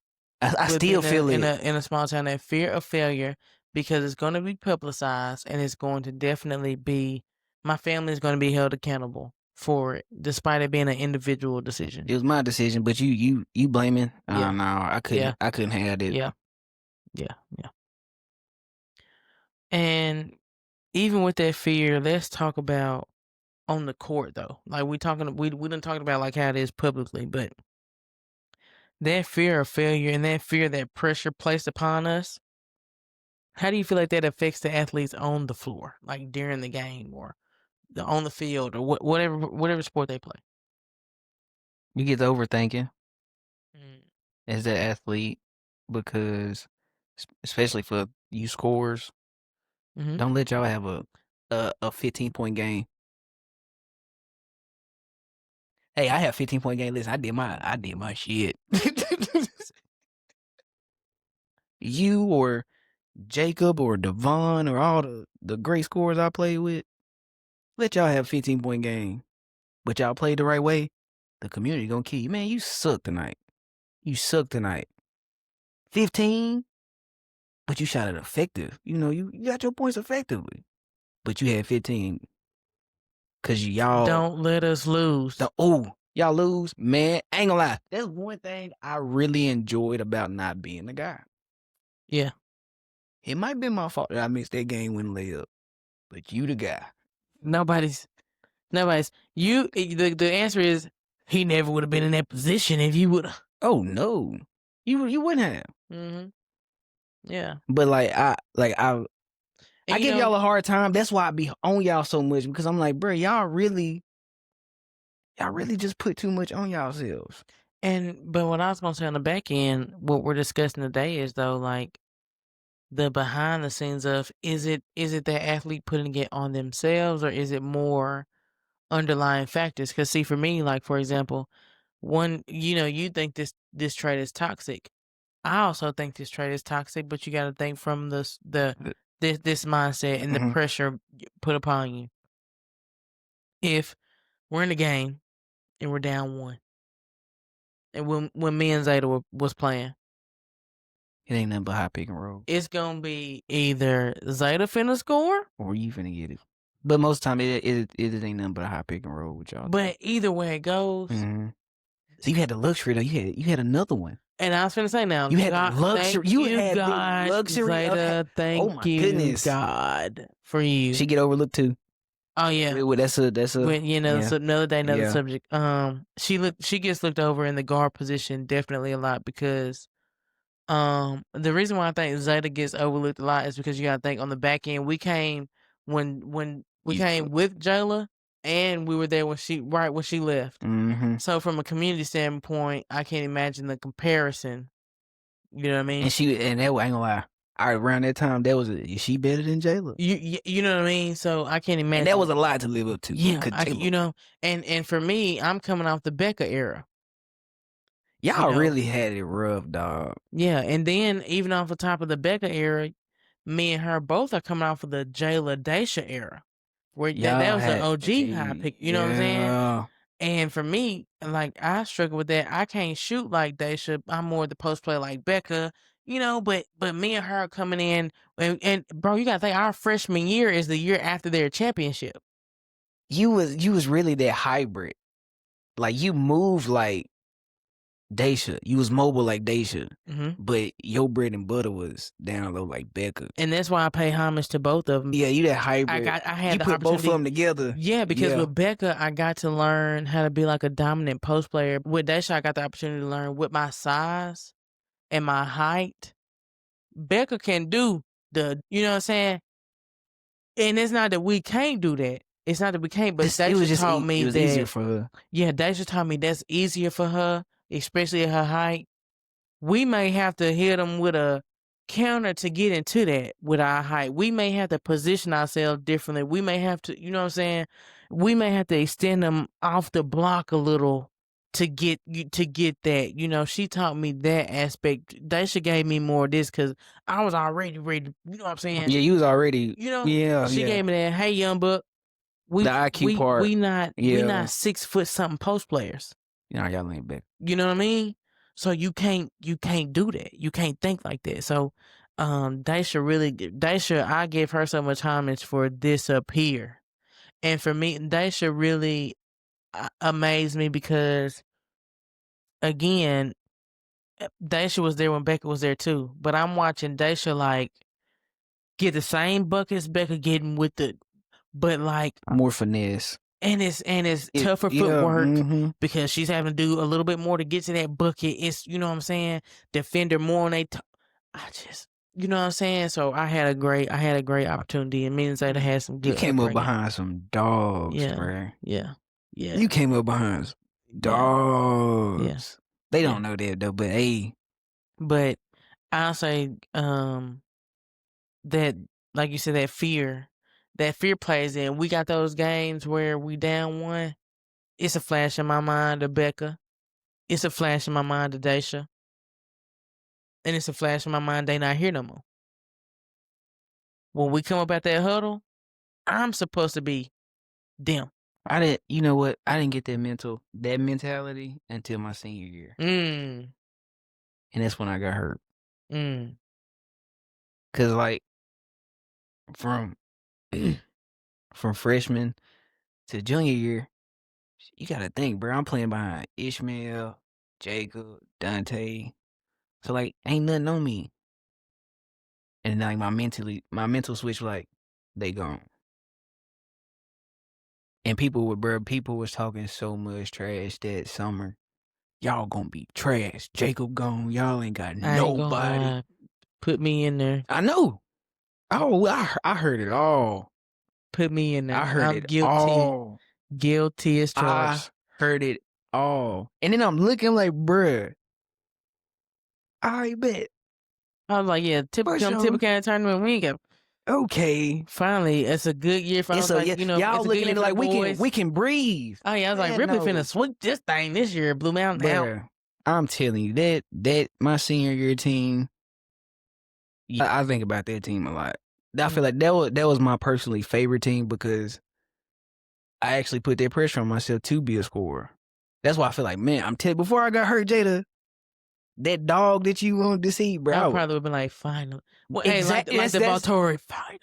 I with still being feel it. in a small town, that fear of failure, because it's going to be publicized and it's going to definitely be my family is going to be held accountable for it, despite it being an individual decision. It was my decision, but you blaming? Yeah. No, Yeah. I couldn't have it. Yeah. Yeah. Yeah. And even with that fear, let's talk about on the court though. Like we done talked about like how it is publicly, but that fear of failure and that fear, that pressure placed upon us, how do you feel like that affects the athletes on the floor, like during the game or on the field or whatever sport they play? You get to overthinking Mm. as an athlete because, especially for you scores, Mhm. don't let y'all have a 15-point game. Hey, I have 15-point game. Listen, I did my shit. You or Jacob or Devon or all the great scorers I played with, let y'all have 15-point game. But y'all played the right way, the community gonna kill you. Man, you suck tonight. You suck tonight. 15, but you shot it effective. You know, you got your points effectively. But you had 15. Cause Don't let us lose. y'all lose. Man, I ain't gonna lie. That's one thing I really enjoyed about not being the guy. Yeah. It might be my fault that I missed that game winning layup. But you the guy. Nobody's the answer is he never would have been in that position if you would have. Oh no. You wouldn't have. Mhm. Yeah. But I And you give know, y'all a hard time. That's why I be on y'all so much because I'm like, bro, y'all really just put too much on yourselves. but what I was gonna say on the back end, what we're discussing today is though like the behind the scenes of is it that athlete putting it on themselves or is it more underlying factors? Because see, for me, like for example, one, you think this trait is toxic. I also think this trait is toxic, but you got to think from this mindset and the Mhm. pressure put upon you. If we're in the game and we're down one, and when me and Zeta was playing, It ain't nothing but high pick and roll. it's gonna be either Zeta finna score, Or you finna get it. But most of the time it ain't nothing but a high pick and roll with y'all. but either way it goes. Mm-hmm. So you had the luxury though. You had another one. And I was finna say now, You had the God, thank luxury. You you, had the God, luxury of Zeta, oh thank my you, goodness. God, for you. She get overlooked too. Oh yeah. Well, that's a When yeah. it's another day, another Yeah. subject. She gets looked over in the guard position definitely a lot because the reason why I think Zeta gets overlooked a lot is because you gotta think on the back end we came when we came with Jayla and we were there when she left. Mm-hmm. So from a community standpoint, I can't imagine the comparison. You know what I mean? And that I ain't gonna lie. Around that time, is she better than Jayla? You know what I mean? So I can't imagine. And that was a lot to live up to. Yeah, Jayla, and for me, I'm coming off the Becca era. y'all really had it rough, dog. Yeah, and then even off the top of the Becca era, me and her both are coming off of the Jayla Daisha era, where that was the OG high pick. You know what I'm saying? And for me, like I struggle with that. I can't shoot like Daisha. I'm more the post play like Becca. But me and her coming in and bro, you gotta think our freshman year is the year after their championship. You was really that hybrid. Like you moved like Daisha. You was mobile like Daisha. Mm-hmm. But your bread and butter was down low like Becca. And that's why I pay homage to both of them. Yeah, you that hybrid. I had you the put both of them together. Yeah, because with Becca, I got to learn how to be like a dominant post player. With Daisha, I got the opportunity to learn with my size and my height, Becca can do you know what I'm saying? And it's not that we can't do that. It's not that we can't, but Just it was Daisha just taught me it was easier that, for her. yeah, Daisha taught me that's easier for her, especially at her height. We may have to hit them with a counter to get into that with our height. We may have to position ourselves differently. We may have to, you know what I'm saying? We may have to extend them off the block a little to get that. You know, she taught me that aspect. Daisha gave me more of this because I was already ready. You know what I'm saying? Yeah, you was already You know, yeah, she yeah. gave me that. Hey, young buck, The IQ part. we Yeah. not 6 foot something post players. You know, y'all ain't back. You know what I mean? So you can't do that. You can't think like that. So Daisha, I give her so much homage for this up here. And for me, Daisha really amazed me because again, Daisha was there when Becca was there too. But I'm watching Daisha like get the same buckets Becca getting with the but like More finesse. and it's It tougher yeah, footwork mm-hmm. because she's having to do a little bit more to get to that bucket. It's you know what I'm saying, defender more on I just you know what I'm saying. So I had a great opportunity, and me and Zeta had some You good came up upbringing. behind some dogs, Yeah, bruh. yeah, yeah, You came up behind some yeah, yeah, dogs. They yeah. don't know that though, but hey, But I'll say that like you said that fear plays in. We got those games where we down one. It's a flash in my mind to Becca. It's a flash in my mind to Daisha. And it's a flash in my mind they not here no more. When we come up at that huddle, I'm supposed to be them. I didn't you know what? I didn't get that mentality until my senior year. Mm, And that's when I got hurt. mm. Cause like from from freshman to junior year, you gotta think, bro. I'm playing behind Ishmael, Jacob, Dante. So like ain't nothing on me. And like my mental switch like, they gone. And people was talking so much trash that summer. Y'all gonna be trash. Jacob gone. Y'all ain't got I ain't gonna nobody. lie. Put me in there. I know. Oh, I heard it all. Put me in I there. heard I'm it guilty. all. Guilty as I charged. heard it all. And then I'm looking like, bruh, I bet. I was like, yeah, For come sure. Tippecanoe tournament. We ain't got Okay. finally, it's a good year for I It's was a like, yeah, you know, y'all it's a good looking year at it for the like boys. we can breathe. Oh yeah, I was like, Man, Ripley no. finna sweep this thing this year, Blue Mountain out. Bruh. I'm telling you, that my senior year team, I think about that team a lot. I feel Mm. like that was my personally favorite team because I actually put that pressure on myself to be a scorer. That's why I feel like, man, I'm telling before I got hurt, Jada, that dog that you wanted to see, I bro. probably would have been like, finally. Well, hey, Exactly. like the That's Valtori, finally.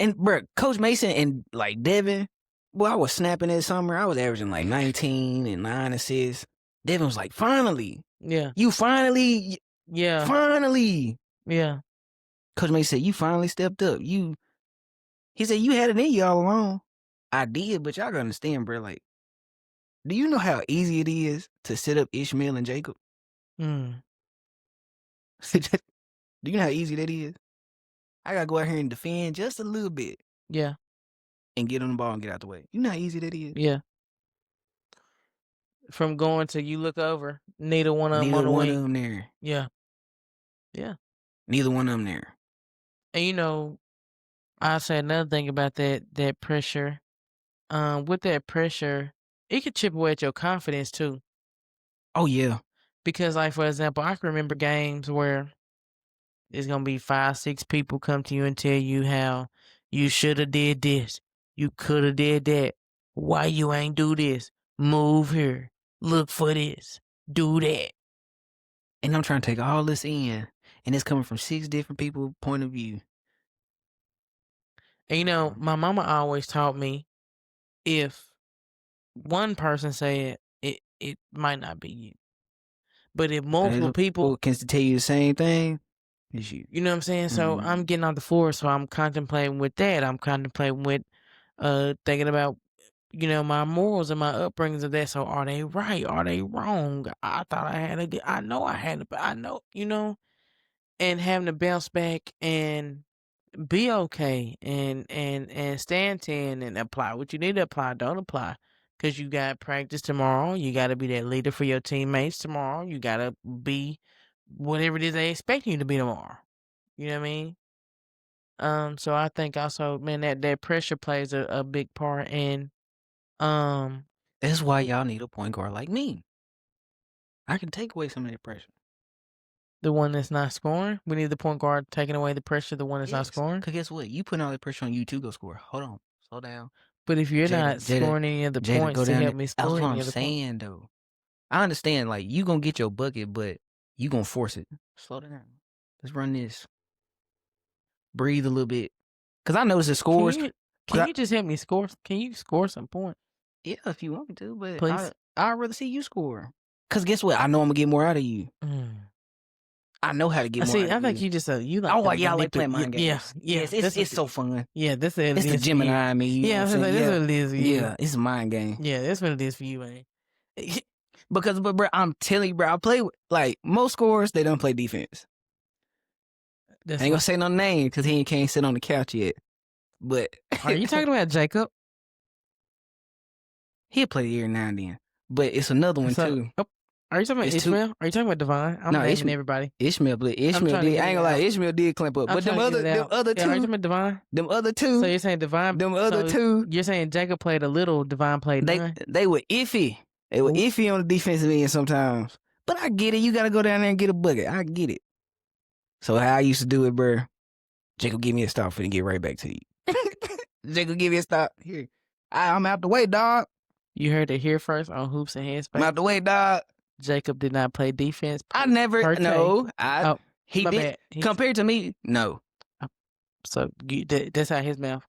and bro, Coach Mason and like Devin, boy, I was snapping that summer. I was averaging like 19 and 9 assists. Devin was like, finally, Yeah, you finally, yeah, finally. yeah. Coach Mason said, you finally stepped up. He said, you had it in you all along. I did, but y'all gotta understand, bro. Like, do you know how easy it is to set up Ishmael and Jacob? Mm, Do you know how easy that is? I gotta go out here and defend just a little bit yeah, and get on the ball and get out the way. You know how easy that is? yeah. From going to you look over, neither one of them on Neither the one of wing. them there. Yeah, yeah. Neither one of them there. And you know, I say another thing about that pressure. With that pressure, it could chip away at your confidence too. Oh yeah. Because, like for example, I can remember games where it's gonna be 5, 6 people come to you and tell you how you should have did this, you could have did that. Why you ain't do this? Move here. Look for this. Do that. And I'm trying to take all this in, and it's coming from 6 different people' point of view. And you know, my mama always taught me if one person said it might not be you. But if multiple people, People can tell you the same thing. It's you. you know what I'm saying? So I'm getting off the floor, so I'm contemplating with that. I'm contemplating with thinking about, you know, my morals and my upbringings of that. So are they right? Are they wrong? I thought I had a good I know I had a I know, you know. and having to bounce back and be okay and stand 10 and apply what you need to apply. Don't apply because you got practice tomorrow. You got to be that leader for your teammates tomorrow. You got to be whatever it is they expect you to be tomorrow. You know what I mean? So I think also, man, that pressure plays a big part in um That's why y'all need a point guard like me. I can take away some of that pressure. the one that's not scoring. We need the point guard taking away the pressure, the one that's not Yes, scoring. cause guess what? You putting all that pressure on you to go score. Hold on, slow down. But if you're Jada, not Jada, scoring any of the Jada, points go to down help there. me That's score what any I'm of the points. saying though. I understand, like, you gonna get your bucket, but you gonna force it. Slow down. Let's run this. Breathe a little bit. Cause I notice the Can scores. you Cause can you just help me score? Can you score some points, yeah, if you want me to, but please? I'd rather see you score. Cause guess what? I know I'm gonna get more out of you. Mm. I know how to get I more see. out of I think you. you just you Oh, like to like y'all like playing manipulate. mind Yeah, games. yeah. Yes, it's so fun. Yeah, that's what it It's the is for you. Gemini in me, you know Yeah, what I I'm was saying? like, that's Yeah. what it is for you. Yeah, it's a mind game. Yeah, that's what it is for you, man. Because, but bro, I'm telling you, bro, I play with, like, most scores, they don't play defense. I That's ain't gonna what. say no name because he can't sit on the couch yet. But Are you talking about Jacob? he'll play every now and then. But it's another one So, too. are you talking about It's two. Ishmael? Are you talking about Divine? I'm No, naming everybody. Ishmael, but I'm Ishmael trying to did. get I ain't it gonna lie, out. Ishmael did clamp up. I'm But trying to get it out. Yeah, are you talking about Divine? them other So two, you're saying Divine? them other So two, you're saying Jacob played a little, Divine played they none? they were iffy. They were Ooh. iffy on the defensive end sometimes. But I get it. You gotta go down there and get a bucket. I get it. So how I used to do it, bro. Jacob, give me a stop for to get right back to you. Jacob, give me a stop. Here. I'm out the way, dog. You heard it here first on Hoops and I'm out Headspace. the way, dog. Jacob did not play defense I never per se. no. Oh, He my did bad. compared to me. No. So that's out his mouth.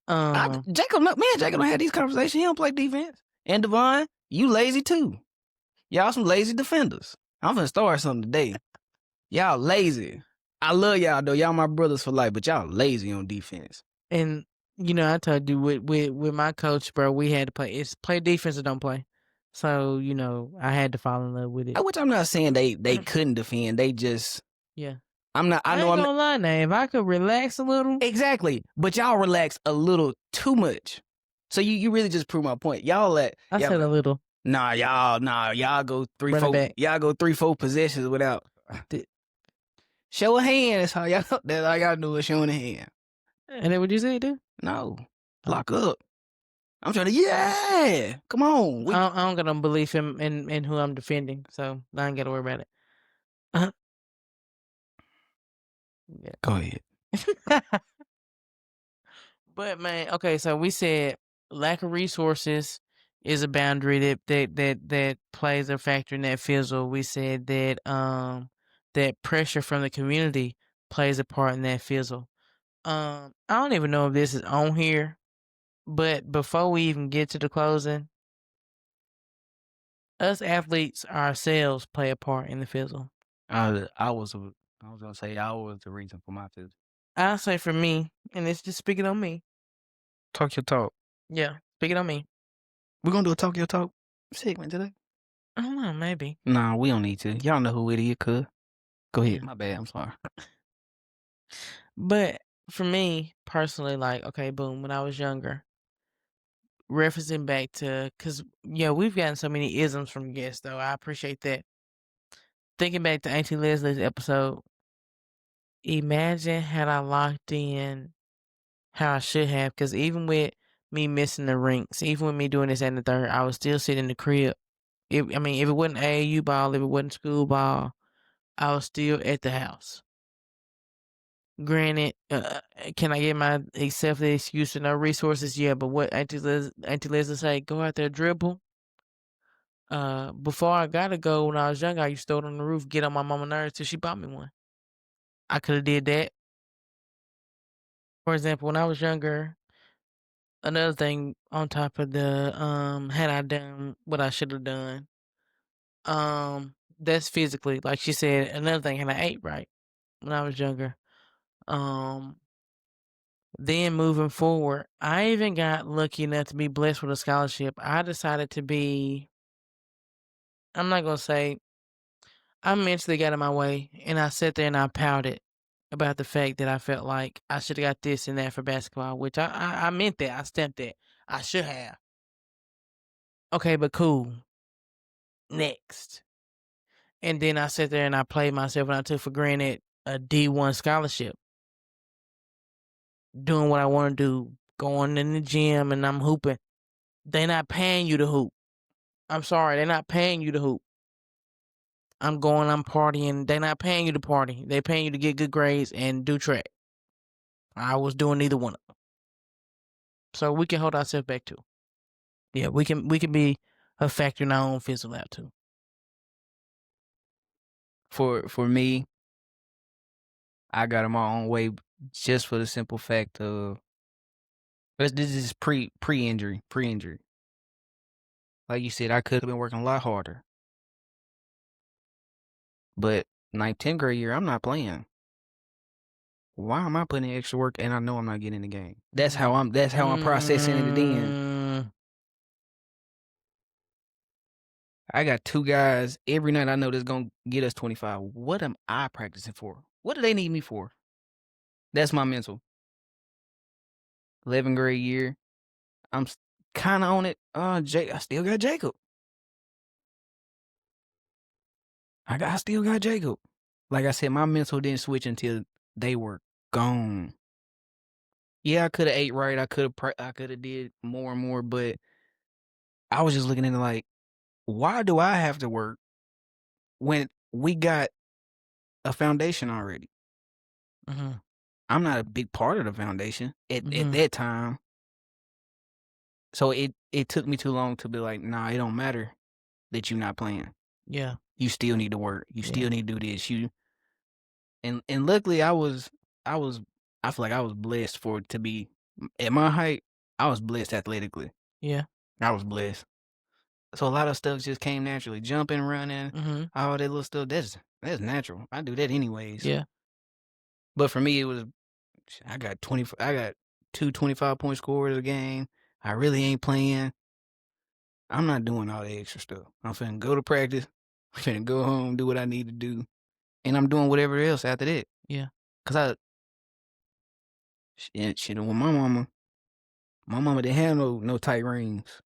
Jacob, look, man, Jacob don't have these conversations. He don't play defense. And Devon, you lazy too. Y'all some lazy defenders. I'm finna start something today. Y'all lazy. I love y'all though. Y'all my brothers for life, but y'all lazy on defense. And I told you with my coach, bro, we had to play defense or don't play. So I had to fall in love with it. Which I'm not saying they couldn't defend. They just Yeah. I'm not. I I know ain't I'm not, gonna lie, now. If I could relax a little, exactly, but y'all relax a little too much. So you really just prove my point. Y'all let I said a little. y'all go three Run it four back. y'all go 3-4 possessions without show a hand. That's all y'all do is showing a hand. And then what you say, dude? No, lock up. I'm trying to come on. I don't got no belief in who I'm defending, so I ain't gotta worry about it. Yeah. Go ahead. But man, okay, so we said lack of resources is a boundary that plays a factor in that fizzle. We said that that pressure from the community plays a part in that fizzle. I don't even know if this is on here, but before we even get to the closing, us athletes ourselves play a part in the fizzle. I was gonna say I was the reason for my fizzle. I'll say for me, and it's just speaking on me. Talk your talk. Yeah, speaking on me. We're gonna do a talk your talk segment today. I don't know, maybe. Nah, we don't need to. Y'all know who it is, cuz. Go ahead. Yeah. My bad. I'm sorry. But for me personally, like, okay, boom, when I was younger, referencing back to, because, we've gotten so many isms from guests, though. I appreciate that. Thinking back to Auntie Leslie's episode, imagine had I locked in how I should have, because even with me missing the rinks, even with me doing this and the third, I was still sitting in the crib. If it wasn't AAU ball, if it wasn't school ball, I was still at the house. Granted, can I get my accept the excuse to no resources? Yeah, but what Auntie Leslie say, go out there, dribble. Before I got a go when I was young, I used to throw it on the roof, get on my mama nerves till she bought me one. I could have did that. For example, when I was younger, another thing on top of the had I done what I should have done, that's physically, like she said. Another thing, had I ate right when I was younger, then moving forward, I even got lucky enough to be blessed with a scholarship. I decided to be, I'm not going to say, I mentally got in my way, and I sat there and I pouted about the fact that I felt like I shoulda got this and that for basketball, which I meant that, I stepped that. I should have. Okay, but cool. Next. And then I sat there and I played myself and I took for granted a D1 scholarship, doing what I wanna do, going in the gym and I'm hooping. They not paying you to hoop. I'm sorry, they're not paying you to hoop. I'm going, I'm partying. They not paying you to party. They paying you to get good grades and do track. I was doing neither one of them. So we can hold ourselves back too. Yeah, we can be a factor in our own fizzle out too. For me, I got in my own way just for the simple fact of this is pre-injury, pre-injury. Like you said, I could have been working a lot harder. But ninth, 10th grade year, I'm not playing. Why am I putting in extra work and I know I'm not getting in the game? Mm. That's how I'm processing it then. Mm. I got 2 guys every night I know that's gonna get us 25. What am I practicing for? What do they need me for? That's my mental. 11th grade year, I'm kinda on it. I still got Jacob. I still got Jacob. Like I said, my mental didn't switch until they were gone. Yeah, I coulda ate right. I coulda did more and more, but I was just looking at it like, why do I have to work when we got a foundation already? Mhm. I'm not a big part of the foundation at Mhm. that time. So it took me too long to be like, nah, it don't matter that you not playing. Yeah. You still need to work. You Yeah. still need to do this. And luckily I was I feel like I was blessed for it to be at my height. I was blessed athletically. Yeah. I was blessed. So a lot of stuff just came naturally. Jumping, running, Mhm. all that little stuff. That's natural. I do that anyways. Yeah. But for me, it was I got two 25-point scores a game. I really ain't playing. I'm not doing all the extra stuff. I'm finna go to practice. I'm finna go home, do what I need to do, and I'm doing whatever else after that. Yeah. Cause shit with my mama didn't have no tight rings.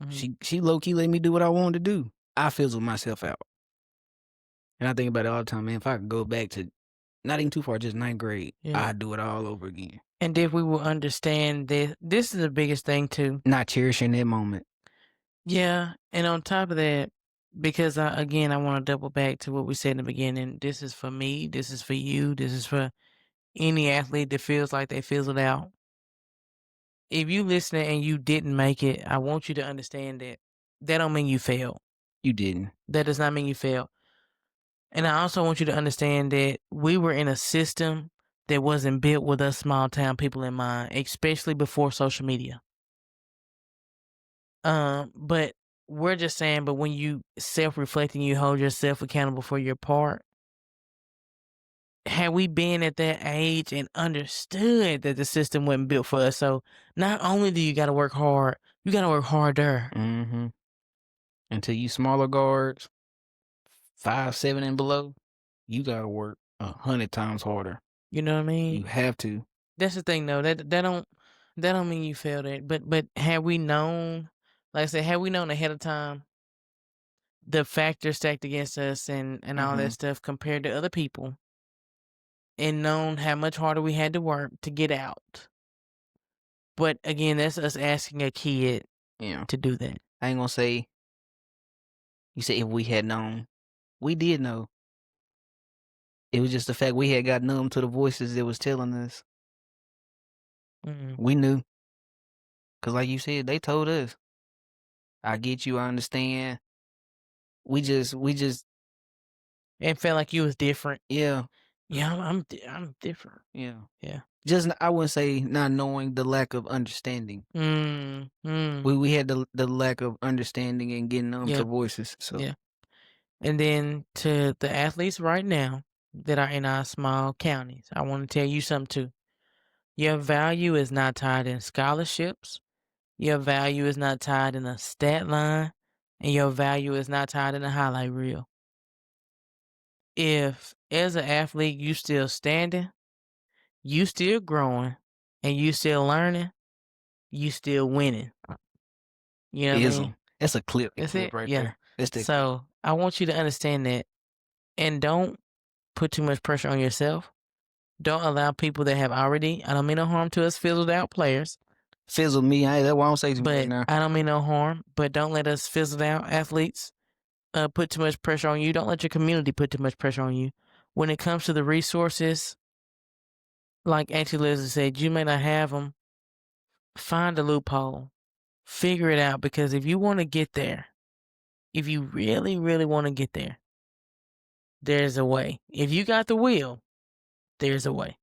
Mhm. She low key let me do what I wanted to do. I fizzled myself out, and I think about it all the time, man. If I could go back to not even too far, just ninth grade, Yeah. I'd do it all over again. And if we will understand that this is the biggest thing too. Not cherishing that moment. Yeah, and on top of that, because I want to double back to what we said in the beginning. This is for me. This is for you. This is for any athlete that feels like they fizzled out. If you listening and you didn't make it, I want you to understand that that don't mean you failed. You didn't. That does not mean you failed. And I also want you to understand that we were in a system that wasn't built with us small town people in mind, especially before social media. But we're just saying, but when you self-reflecting, you hold yourself accountable for your part. Had we been at that age and understood that the system wasn't built for us, so not only do you got to work hard, you got to work harder. Mm-hmm. Until you smaller guards, 5'7" and below, you gotta work 100 times harder. You know what I You mean? have to. That's the thing, though. That don't mean you failed it. But had we known, like I said, had we known ahead of time the factors stacked against us and all that Mhm. stuff compared to other people, and known how much harder we had to work to get out. But again, that's us asking a kid Yeah. to do that. I ain't gonna say you said if we had known. We did know. It was just the fact we had got numb to the voices that was telling us. Mm. We knew. Cause like you said, they told us. I get you, I understand. We just And felt like you was different. yeah, Yeah, I'm different. yeah. Yeah. Just I wouldn't say not knowing the lack of understanding. Mm. Mm. We had the lack of understanding and getting numb to Yep. voices. So Yeah. And then to the athletes right now that are in our small counties, I want to tell you something too. Your value is not tied in scholarships. Your value is not tied in a stat line. And your value is not tied in a highlight reel. if as an athlete you still standing, you still growing, and you still learning, you still winning. You know what I mean? Fizzle. That's a clip. A That's clip it. right Yeah. there. That's the clip. So I want you to understand that, and don't put too much pressure on yourself. Don't allow people that have already, I don't mean no harm to us fizzled out players, Fizzle me. That's why I don't say to me right but now. I don't mean no harm, but don't let us fizzled out athletes put too much pressure on you. Don't let your community put too much pressure on you. When it comes to the resources, like Auntie Leslie said, you may not have them. Find a loophole. Figure it out, because if you want to get there, if you really, really want to get there, there's a way. If you got the will, there's a way.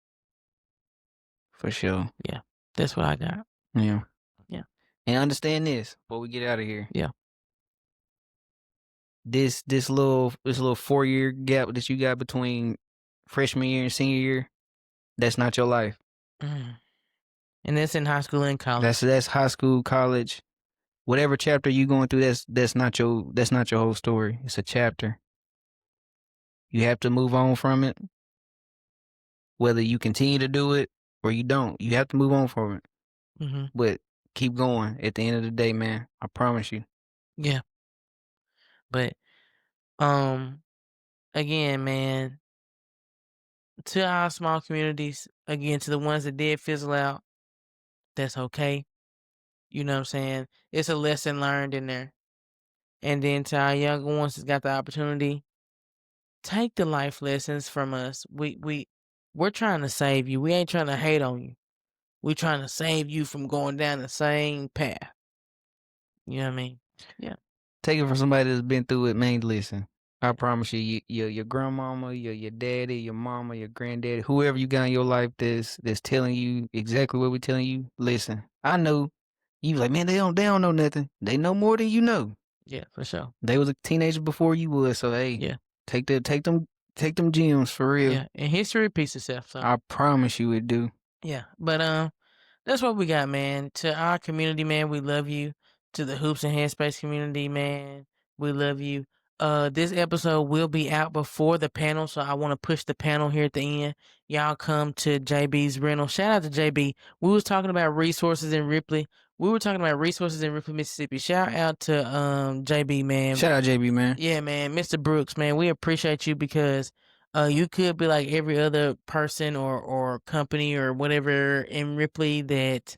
For sure. Yeah. That's what I got. Yeah. Yeah. And understand this before we get out of here. Yeah. This little 4-year gap that you got between freshman year and senior year, that's not your life. Mm. And that's in high school and college. That's high school, college, whatever chapter you going through. That's not your whole story. It's a chapter. You have to move on from it. Whether you continue to do it or you don't, you have to move on from it. Mm-hmm. But keep going. At the end of the day, man, I promise you. Yeah. But again, man, to our small communities, again, to the ones that did fizzle out, that's okay. You know what I'm saying? It's a lesson learned in there. And then to our younger ones that got the opportunity, take the life lessons from us. We're trying to save you. We ain't trying to hate on you. We're trying to save you from going down the same path. You know what I mean? Yeah. Take it from somebody that's been through it, man. Listen, I promise you, your grandmama, your daddy, your mama, your granddaddy, whoever you got in your life that's telling you exactly what we're telling you. Listen, I know you like, man, they don't know nothing. They know more than you know. Yeah, for sure. They was a teenager before you was, so hey, Yeah. take them gems for real. Yeah. And history repeats itself. So I promise you it do. yeah. But that's what we got, man. To our community, man, we love you. To the Hoops and Headspace community, man, we love you. This episode will be out before the panel, so I want to push the panel here at the end. Y'all come to JB's rental. Shout out to JB. We was talking about resources in Ripley. Mississippi. Shout out to JB, man. Shout out JB, man. Yeah, man, Mr. Brooks, man, we appreciate you, because you could be like every other person or company or whatever in Ripley that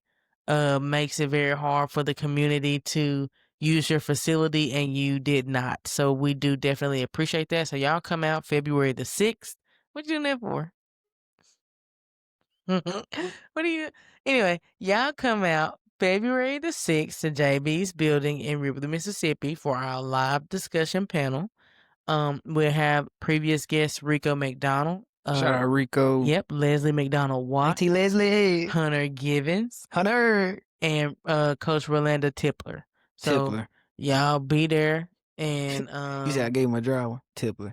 makes it very hard for the community to use your facility, and you did not. So we do definitely appreciate that. So y'all come out February the 6th. What you doing that for? What are you? Anyway, y'all come out February the 6th to JB's building in Ripley, Mississippi for our live discussion panel. We'll have previous guest Rico McDonald. Shout out Rico. Yep, Leslie McDonald Watt. Auntie Leslie. Hunter Givens. Hunter. And Coach Rolanda Tipler. So Tippler. y'all be there, and You said I gave him a dry one. Tippler.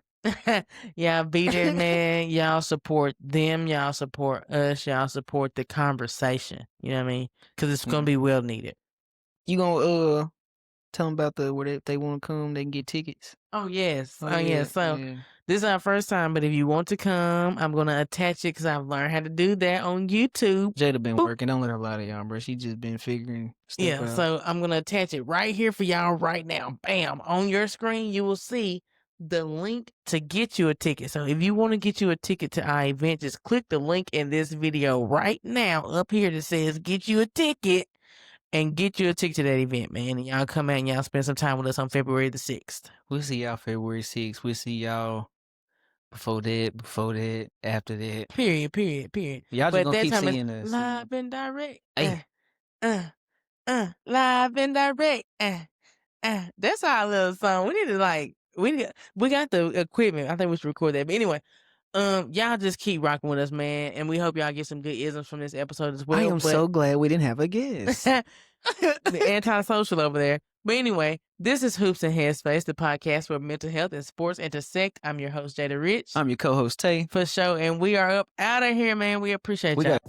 y'all be there, man. Y'all support them. Y'all support us. Y'all support the conversation. You know what I mean? Because it's gonna be well needed. You gonna tell them about where if they want to come, they can get tickets. Oh yes. Oh yeah. So this is our first time, but if you want to come, I'm gonna attach it because I've learned how to do that on YouTube. Jada been working. Don't let her lie to y'all, bro. She just been figuring stuff out. So I'm gonna attach it right here for y'all right now. Bam! On your screen, you will see the link to get you a ticket. So if you want to get you a ticket to our event, just click the link in this video right now up here that says "Get you a ticket." And get you a ticket to that event, man. And y'all come out and y'all spend some time with us on February the 6th. We'll see y'all February 6th. We'll see y'all before that, after that. Period. Y'all just gonna keep seeing us. Live and direct. Hey. Live and direct. That's our little song. We need to we got the equipment. I think we should record that. But anyway, y'all just keep rocking with us, man. And we hope y'all get some good isms from this episode as well. I am so glad we didn't have a guest. The antisocial over there. But anyway, this is Hoops and Headspace, the podcast where mental health and sports intersect. I'm your host, Jada Rich. I'm your co-host, Tae. For sure. And we are up out of here, man. We appreciate y'all.